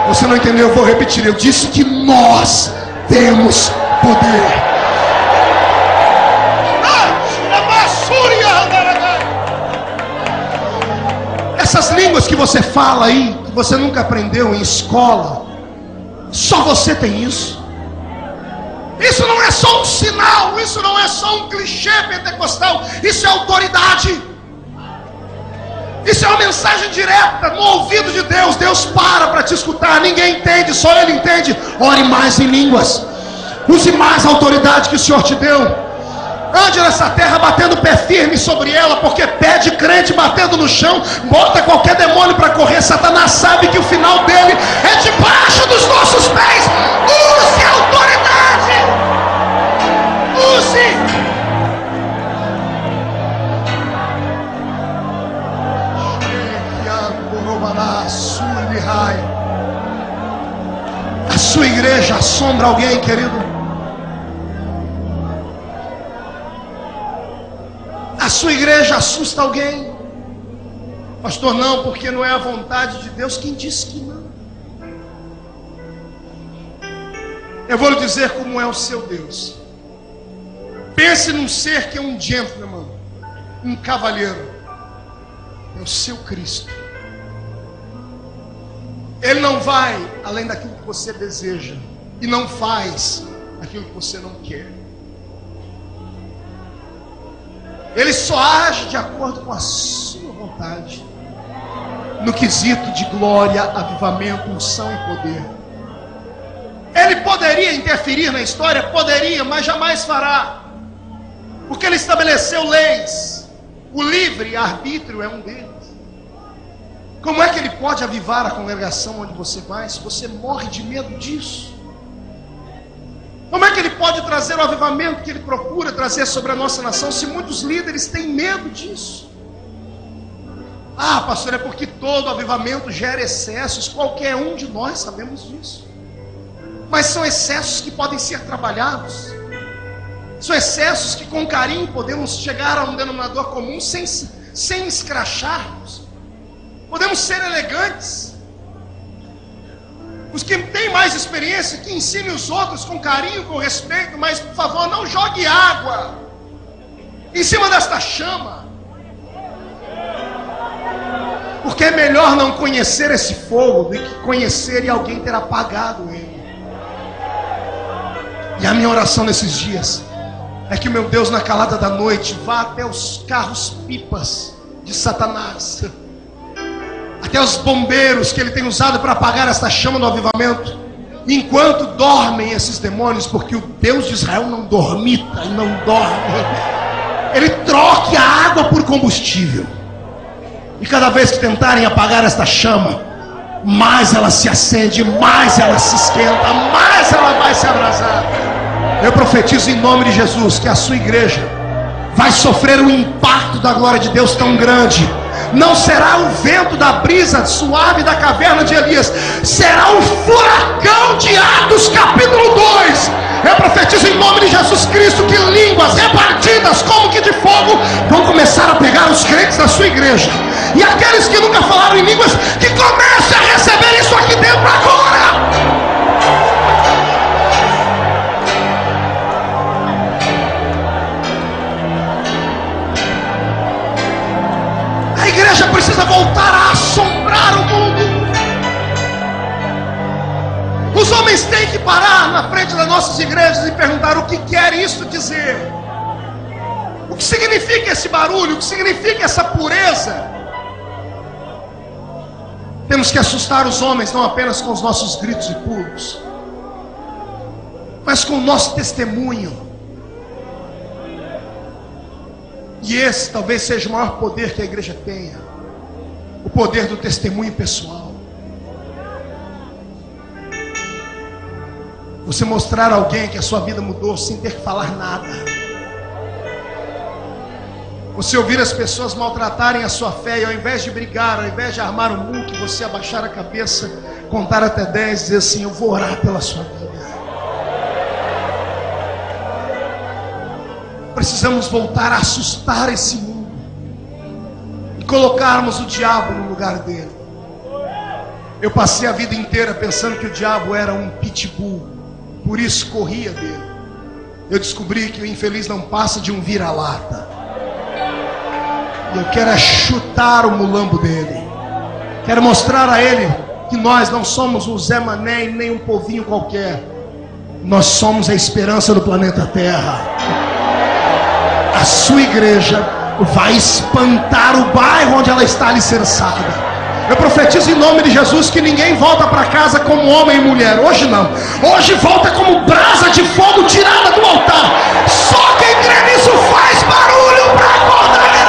Você não entendeu? Eu vou repetir. Eu disse que nós temos poder. Essas línguas que você fala aí, que você nunca aprendeu em escola, só você tem isso. Isso não é só um sinal, isso não é só um clichê pentecostal, isso é autoridade. Isso é uma mensagem direta no ouvido de Deus. Deus para te escutar, ninguém entende, só Ele entende. Ore mais em línguas, use mais a autoridade que o Senhor te deu. Ande nessa terra batendo o pé firme sobre ela, porque pé de crente batendo no chão bota qualquer demônio para correr. Satanás sabe que o final dele é debaixo dos nossos pés. Use a autoridade, use. A sua igreja assombra alguém, querido? A sua igreja assusta alguém? Pastor, não, porque não é a vontade de Deus. Quem disse que não? Eu vou lhe dizer como é o seu Deus. Pense num ser que é um gentleman, um cavalheiro. É o seu Cristo. Ele não vai além daquilo que você deseja e não faz aquilo que você não quer. Ele só age de acordo com a sua vontade, no quesito de glória, avivamento, unção e poder. Ele poderia interferir na história? Poderia, mas jamais fará, porque ele estabeleceu leis. O livre arbítrio é um deles. Como é que ele pode avivar a congregação onde você vai, se você morre de medo disso? Como é que ele pode trazer o avivamento que ele procura trazer sobre a nossa nação, se muitos líderes têm medo disso? Ah, pastor, é porque todo avivamento gera excessos. Qualquer um de nós sabemos disso. Mas são excessos que podem ser trabalhados. São excessos que com carinho podemos chegar a um denominador comum sem escracharmos. Podemos ser elegantes. Os que têm mais experiência, que ensinem os outros com carinho, com respeito, mas por favor, não jogue água em cima desta chama, porque é melhor não conhecer esse fogo do que conhecer e alguém ter apagado ele. E a minha oração nesses dias é que o meu Deus, na calada da noite, vá até os carros-pipas de Satanás, até os bombeiros que ele tem usado para apagar esta chama do avivamento, enquanto dormem esses demônios, porque o Deus de Israel não dormita e não dorme. Ele troque a água por combustível, e cada vez que tentarem apagar esta chama, mais ela se acende, mais ela se esquenta, mais ela vai se abrasar. Eu profetizo em nome de Jesus que a sua igreja vai sofrer um impacto da glória de Deus tão grande. Não será o vento da brisa suave da caverna de Elias, será o furacão de Atos capítulo 2. Eu profetizo em nome de Jesus Cristo que línguas repartidas como que de fogo vão começar a pegar os crentes da sua igreja. E aqueles que nunca falaram em línguas, que comecem a receber isso aqui dentro agora. A igreja precisa voltar a assombrar o mundo. Os homens têm que parar na frente das nossas igrejas e perguntar o que quer isso dizer. O que significa esse barulho? O que significa essa pureza? Temos que assustar os homens não apenas com os nossos gritos e pulos, mas com o nosso testemunho. E esse talvez seja o maior poder que a igreja tenha, o poder do testemunho pessoal. Você mostrar a alguém que a sua vida mudou sem ter que falar nada. Você ouvir as pessoas maltratarem a sua fé e ao invés de brigar, ao invés de armar um muque, você abaixar a cabeça, contar até 10 e dizer assim: eu vou orar pela sua vida. Precisamos voltar a assustar esse mundo e colocarmos o diabo no lugar dele. Eu passei a vida inteira pensando que o diabo era um pitbull, por isso corria dele. Eu descobri que o infeliz não passa de um vira-lata. E eu quero chutar o mulambo dele. Quero mostrar a ele que nós não somos um Zé Mané e nem um povinho qualquer. Nós somos a esperança do planeta Terra. A sua igreja vai espantar o bairro onde ela está alicerçada. Eu profetizo em nome de Jesus que ninguém volta para casa como homem e mulher. Hoje não. Hoje volta como brasa de fogo tirada do altar. Só quem crê nisso faz barulho para acordar a igreja.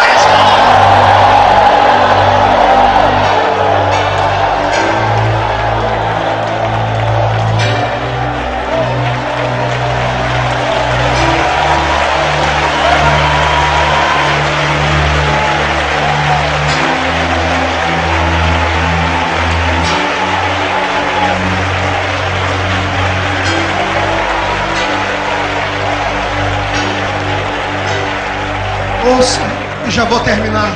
Ouça, e já vou terminar.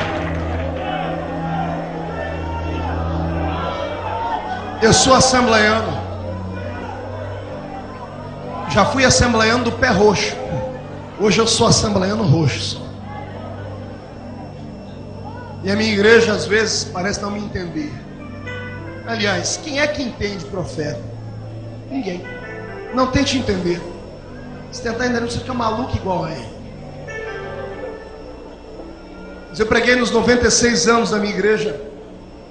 Eu sou assembleiano. Já fui assembleiano do pé roxo. Hoje eu sou assembleiano roxo. E a minha igreja às vezes parece não me entender. Aliás, quem é que entende profeta? Ninguém. Não tente entender. Se tentar entender, você fica maluco igual a ele. Eu preguei nos 96 anos da minha igreja.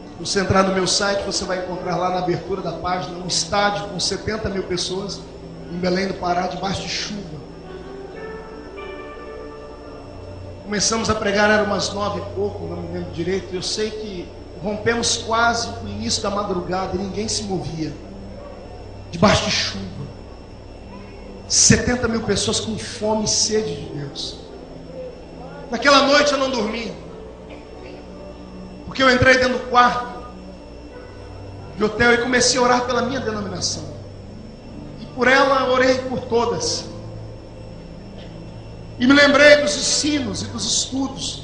Se você entrar no meu site, você vai encontrar lá na abertura da página um estádio com 70 mil pessoas em Belém do Pará, debaixo de chuva. Começamos a pregar, era umas 9 e pouco, não me lembro direito. Eu sei que rompemos quase no início da madrugada e ninguém se movia, debaixo de chuva. 70 mil pessoas com fome e sede de Deus. Naquela noite eu não dormi, porque eu entrei dentro do quarto de hotel e comecei a orar pela minha denominação. E por ela eu orei por todas. E me lembrei dos ensinos e dos estudos.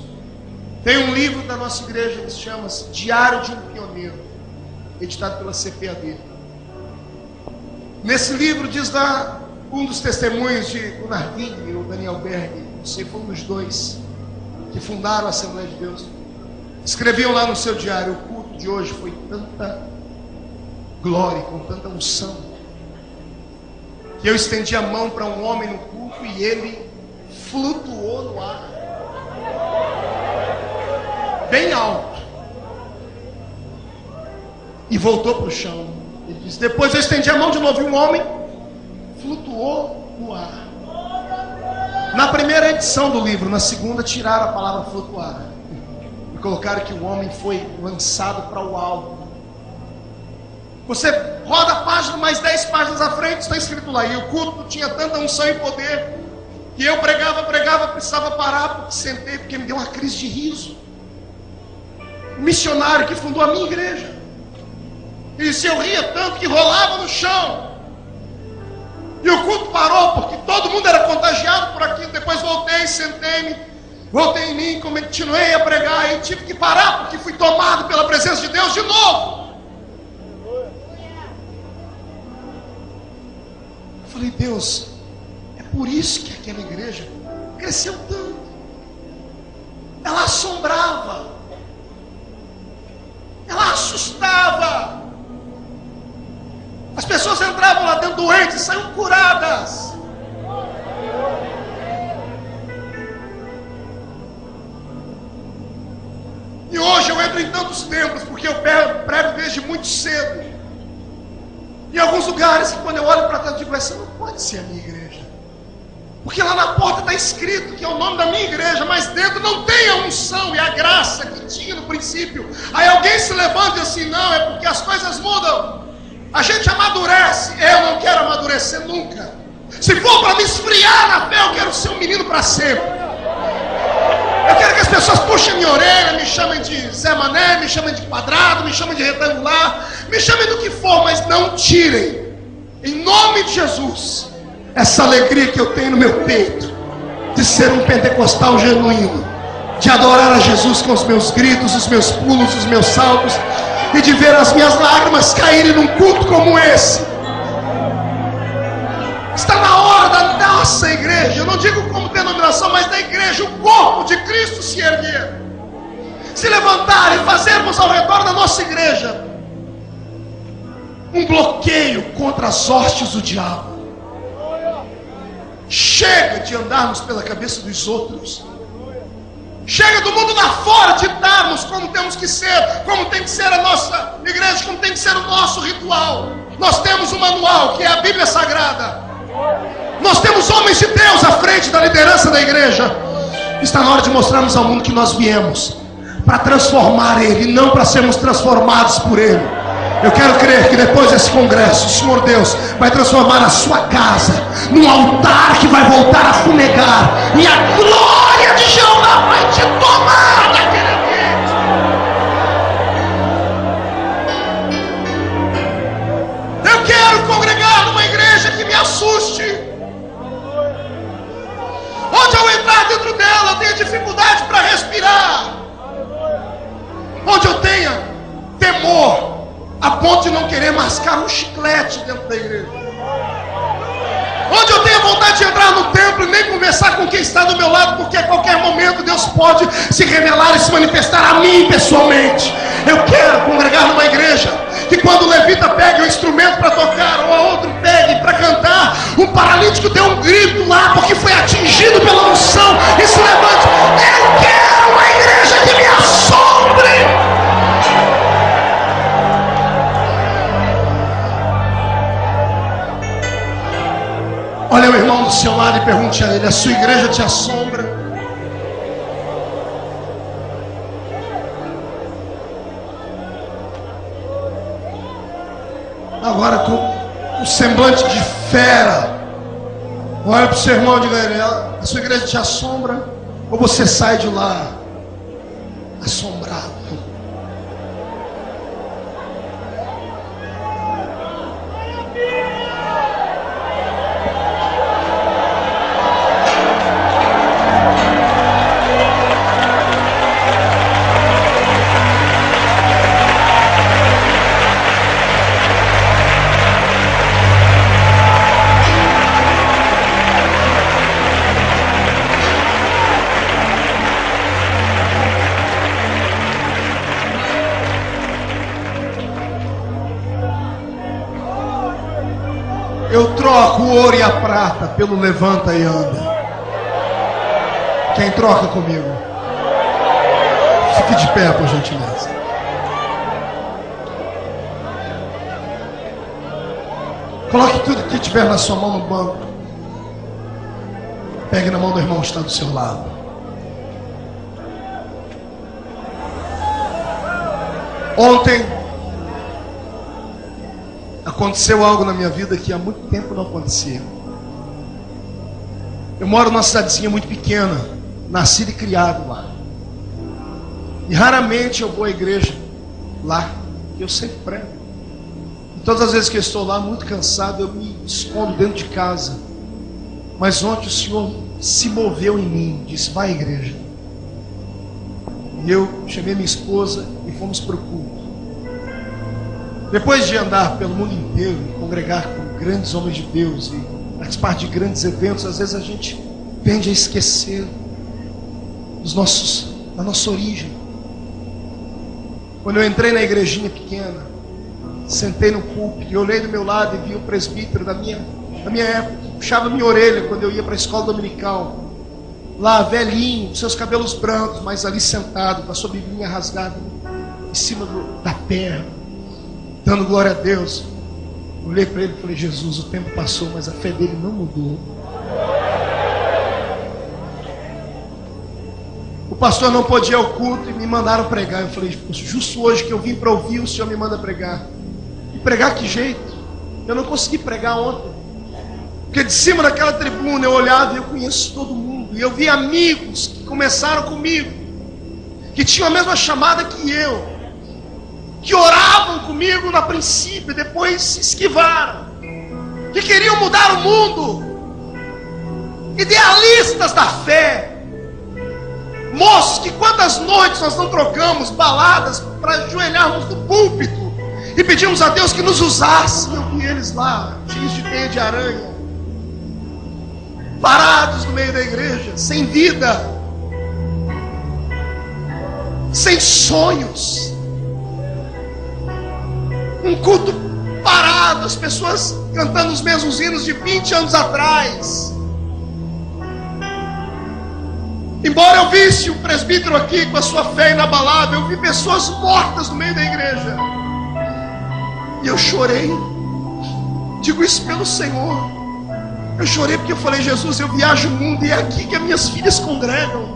Tem um livro da nossa igreja que se chama Diário de um Pioneiro, editado pela CPAD. Nesse livro diz lá um dos testemunhos de Gunnar Wigner ou Daniel Berg, não sei, foi um dos dois que fundaram a Assembleia de Deus. Escreviam lá no seu diário: o culto de hoje foi tanta glória, com tanta unção, que eu estendi a mão para um homem no culto e ele flutuou no ar, bem alto, e voltou para o chão. Ele disse: depois eu estendi a mão de novo e um homem flutuou no ar. Na primeira edição do livro, na segunda tiraram a palavra flutuar e colocaram que o homem foi lançado para o alto. Você roda a página, mais 10 páginas à frente, está escrito lá: e o culto tinha tanta unção e poder que eu pregava, precisava parar porque sentei, porque me deu uma crise de riso. Um missionário que fundou a minha igreja, ele disse: eu ria tanto que rolava no chão. E o culto parou porque todo mundo era contagiado por aquilo. Depois voltei, sentei-me, voltei em mim, continuei a pregar e tive que parar porque fui tomado pela presença de Deus de novo. Eu falei: Deus, é por isso que aquela igreja cresceu tanto. Ela assombrava, ela assustava. As pessoas entravam lá dentro doentes e saíam curadas. E hoje eu entro entro em tantos templos porque eu prego desde muito cedo. Em alguns lugares que quando eu olho para trás eu digo, essa não pode ser a minha igreja. Porque lá na porta está escrito que é o nome da minha igreja, mas dentro não tem a unção e a graça que tinha no princípio. Aí alguém se levanta e diz assim, não, é porque as coisas mudam. A gente amadurece. Eu não quero amadurecer nunca. Se for para me esfriar na fé, eu quero ser um menino para sempre. Eu quero que as pessoas puxem minha orelha, me chamem de Zé Mané, me chamem de quadrado, me chamem de retangular, me chamem do que for, mas não tirem, em nome de Jesus, essa alegria que eu tenho no meu peito, de ser um pentecostal genuíno, de adorar a Jesus com os meus gritos, os meus pulos, os meus saltos, e de ver as minhas lágrimas caírem num culto como esse. Está na hora da nossa igreja, eu não digo como denominação, mas da igreja, o corpo de Cristo se erguer, se levantar e fazermos ao redor da nossa igreja um bloqueio contra as hostes do diabo. Chega de andarmos pela cabeça dos outros. Chega do mundo lá fora ditarmos como temos que ser, como tem que ser a nossa igreja, como tem que ser o nosso ritual. Nós temos um manual que é a Bíblia Sagrada. Nós temos homens de Deus à frente da liderança da igreja. Está na hora de mostrarmos ao mundo que nós viemos para transformar ele, não para sermos transformados por ele. Eu quero crer que depois desse congresso, o Senhor Deus vai transformar a sua casa num altar que vai voltar a fumegar, e a glória de Jeová vai te tomar naquele ambiente. Eu quero congregar numa igreja que me assuste, onde ao entrar dentro dela eu tenha dificuldade para respirar, onde eu tenha temor a ponto de não querer mascar um chiclete dentro da igreja, onde eu tenho vontade de entrar no templo e nem conversar com quem está do meu lado, porque a qualquer momento Deus pode se revelar e se manifestar a mim pessoalmente. Eu quero congregar numa igreja que quando o levita pega um instrumento para tocar, ou a outro pegue para cantar, um paralítico dê um grito lá porque foi atingido pela unção e se levante. Eu quero uma igreja que me assombre. Olha o irmão do seu lado e pergunte a ele: a sua igreja te assombra? Agora com um semblante de fera, olha para o seu irmão e diga a ele: a sua igreja te assombra? Ou você sai de lá assombrado? Eu troco o ouro e a prata pelo levanta e anda. Quem troca comigo? Fique de pé, por gentileza. Coloque tudo que tiver na sua mão no banco. Pegue na mão do irmão que está do seu lado. Ontem aconteceu algo na minha vida que há muito tempo não acontecia. Eu moro numa cidadezinha muito pequena, nascido e criado lá. E raramente eu vou à igreja lá, que eu sempre prego. E todas as vezes que eu estou lá, muito cansado, eu me escondo dentro de casa. Mas ontem o Senhor se moveu em mim, disse: vai à igreja. E eu chamei minha esposa e fomos para o culto. Depois de andar pelo mundo inteiro, congregar com grandes homens de Deus e participar de grandes eventos, às vezes a gente tende a esquecer da nossa origem. Quando eu entrei na igrejinha pequena, sentei no púlpito e olhei do meu lado e vi o presbítero da minha época, puxava minha orelha quando eu ia para a escola dominical, lá velhinho, seus cabelos brancos, mas ali sentado, com a sua biblinha rasgada. em cima da perna, dando glória a Deus. Olhei para ele e falei: Jesus, o tempo passou, mas a fé dele não mudou. O pastor não pôde ir ao culto e me mandaram pregar. Eu falei: justo hoje que eu vim para ouvir, o Senhor me manda pregar. E pregar que jeito? Eu não consegui pregar ontem, porque de cima daquela tribuna eu olhava e eu conheço todo mundo. E eu vi amigos que começaram comigo, que tinham a mesma chamada que eu, que oravam comigo no princípio, depois se esquivaram, que queriam mudar o mundo, idealistas da fé, moços que quantas noites nós não trocamos baladas para ajoelharmos no púlpito e pedimos a Deus que nos usasse. Eu vi eles lá, cheios de teia de aranha, parados no meio da igreja, sem vida, sem sonhos. Um culto parado, as pessoas cantando os mesmos hinos de 20 anos atrás. Embora eu visse um presbítero aqui com a sua fé inabalável, eu vi pessoas mortas no meio da igreja. E eu chorei. Digo isso pelo Senhor. Eu chorei porque eu falei: Jesus, eu viajo o mundo e é aqui que as minhas filhas congregam.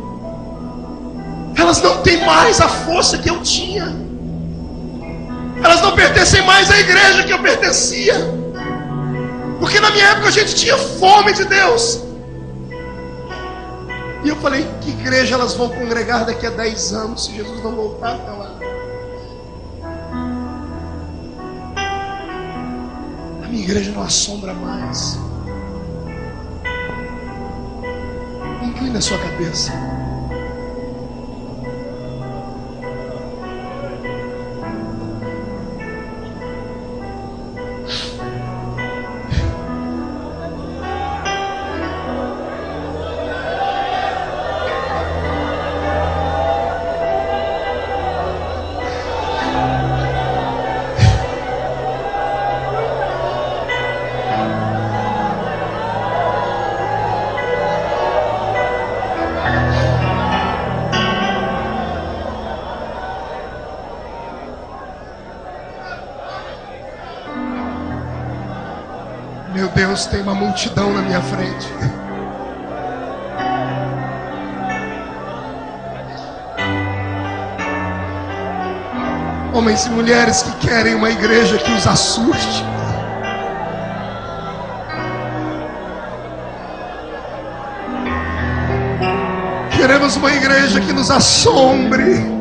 Elas não têm mais a força que eu tinha. Elas não pertencem mais à igreja que eu pertencia. Porque na minha época a gente tinha fome de Deus. E eu falei: que igreja elas vão congregar daqui a 10 anos se Jesus não voltar até lá? A minha igreja não assombra mais. Incline a sua cabeça. Meu Deus, tem uma multidão na minha frente. Homens e mulheres que querem uma igreja que os assuste. Queremos uma igreja que nos assombre.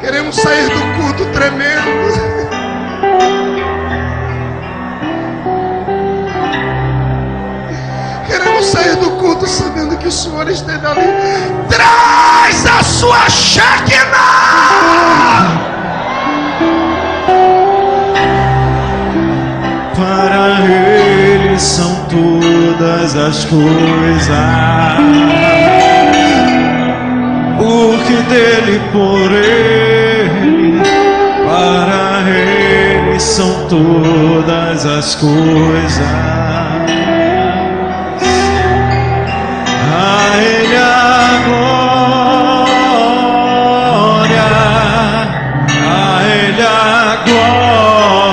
Queremos sair do culto tremendo. Queremos sair do culto sabendo que o Senhor esteve ali. Traz a sua Shekinah! Para Ele são todas as coisas, porque dele, por Ele, para Ele são todas as coisas. A Ele a glória, a Ele a glória,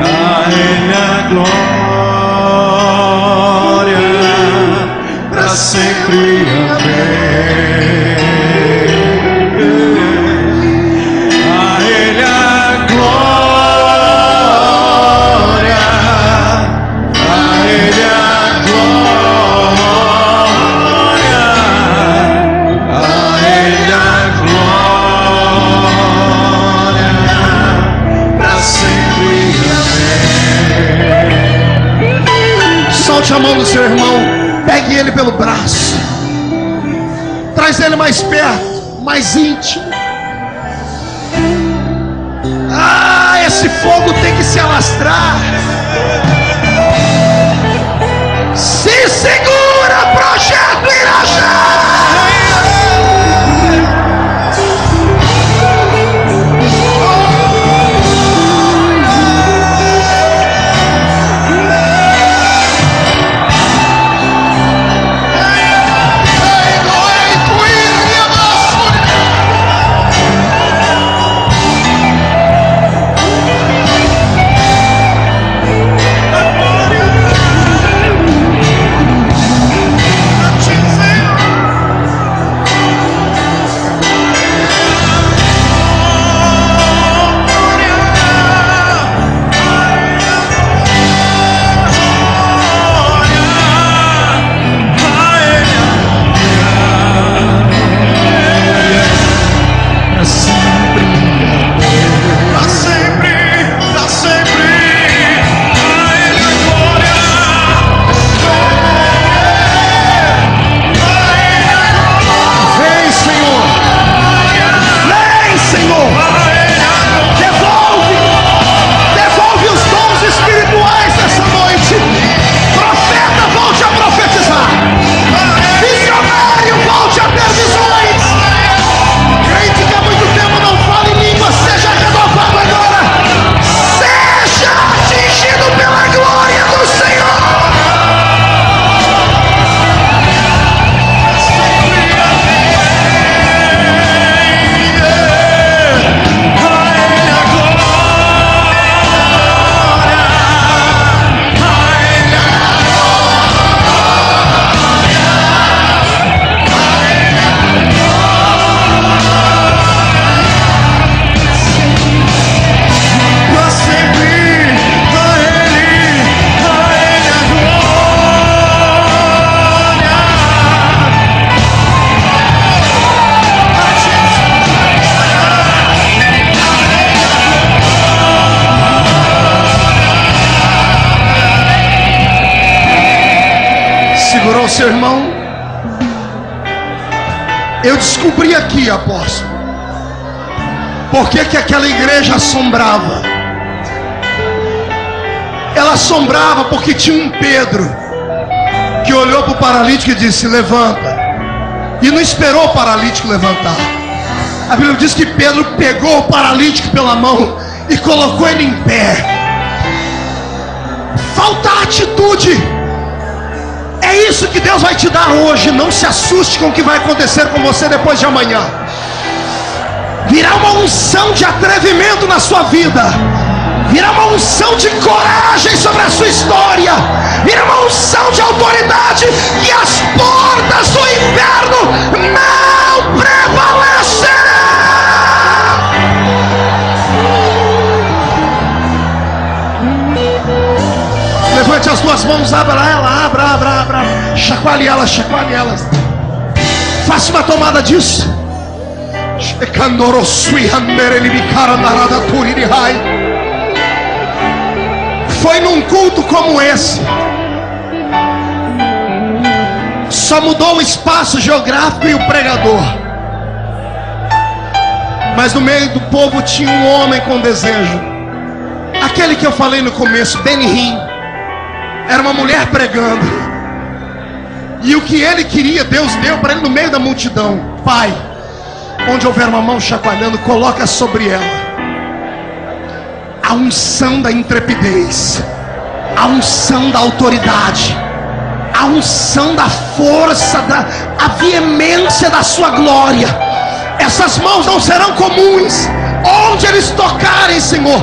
a Ele a glória, para sempre. Solte a mão do seu irmão, pegue ele pelo braço, traz ele mais perto, mais íntimo. Ah, esse fogo tem que se alastrar. Se segura, projeto Irajá. seu irmão: eu descobri aqui, apóstolo, por que aquela igreja assombrava. Ela assombrava porque tinha um Pedro que olhou para o paralítico e disse: levanta. E não esperou o paralítico levantar. A Bíblia diz que Pedro pegou o paralítico pela mão e colocou ele em pé. Falta atitude. É isso que Deus vai te dar hoje. Não se assuste com o que vai acontecer com você depois de amanhã. Virá uma unção de atrevimento na sua vida. Virá uma unção de coragem sobre a sua história. Virá uma unção de autoridade. E as portas do inferno não prevalecerão. Levante as duas mãos, abra ela, abra. Chacoalhe elas. Faça uma tomada disso. Foi num culto como esse. Só mudou o espaço geográfico e o pregador. Mas no meio do povo tinha um homem com desejo. Aquele que eu falei no começo, Benny Hinn. Era uma mulher pregando. E o que ele queria, Deus deu para ele no meio da multidão. Pai, onde houver uma mão chacoalhando, coloca sobre ela a unção da intrepidez, a unção da autoridade, a unção da força, a veemência da sua glória. Essas mãos não serão comuns. Onde eles tocarem, Senhor,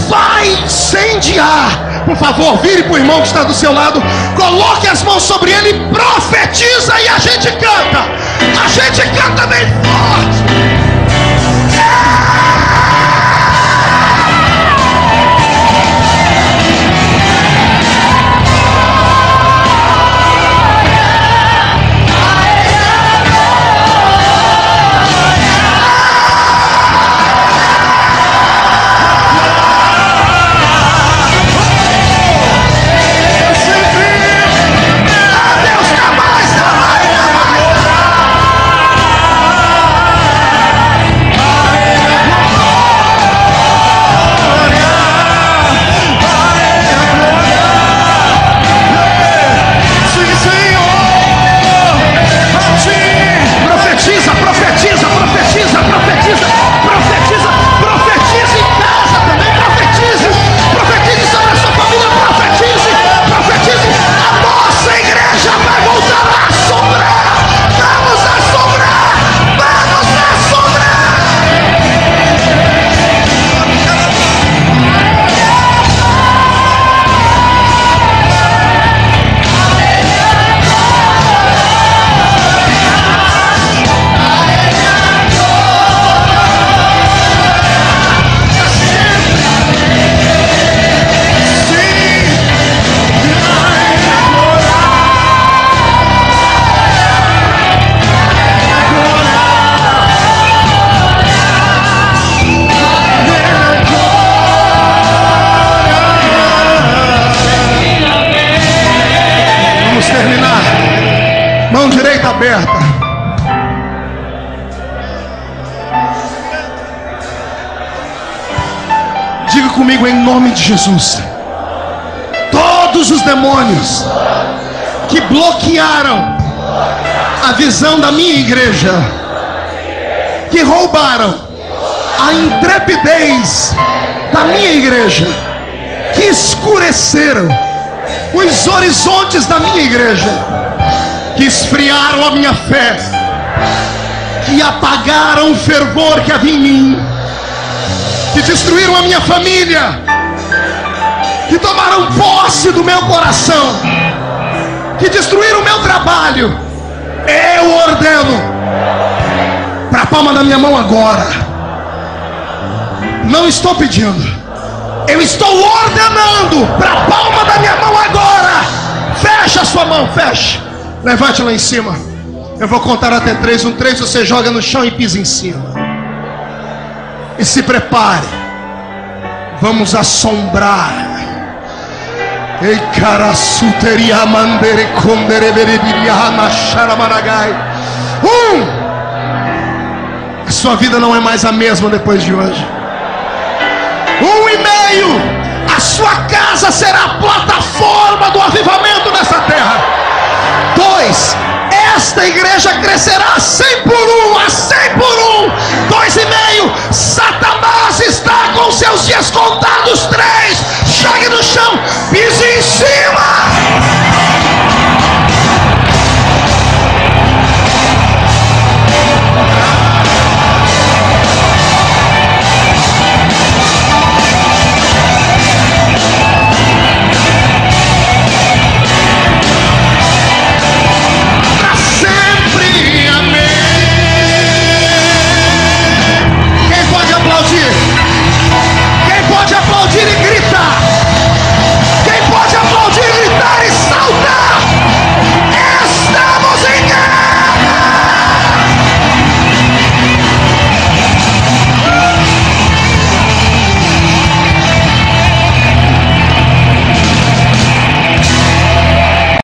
vai incendiar. Por favor, vire para o irmão que está do seu lado, coloque as mãos sobre ele, profetiza e a gente canta. A gente canta bem forte. Mão direita aberta. Diga comigo em nome de Jesus. Todos os demônios que bloquearam a visão da minha igreja, que roubaram a intrepidez da minha igreja, que escureceram os horizontes da minha igreja, que esfriaram a minha fé, que apagaram o fervor que havia em mim, que destruíram a minha família, que tomaram posse do meu coração, que destruíram o meu trabalho. Eu ordeno para a palma da minha mão agora. Não estou pedindo, eu estou ordenando para a palma da minha mão agora. Fecha a sua mão, fecha. Levante lá em cima. Eu vou contar até 3. No 3 você joga no chão e pisa em cima. E se prepare. Vamos assombrar. Ei, carassuteria mandere condere veridiana charamaragai. A sua vida não é mais a mesma depois de hoje. 1,5. A sua casa será a plataforma do avivamento nessa terra. 2. Esta igreja crescerá 100%.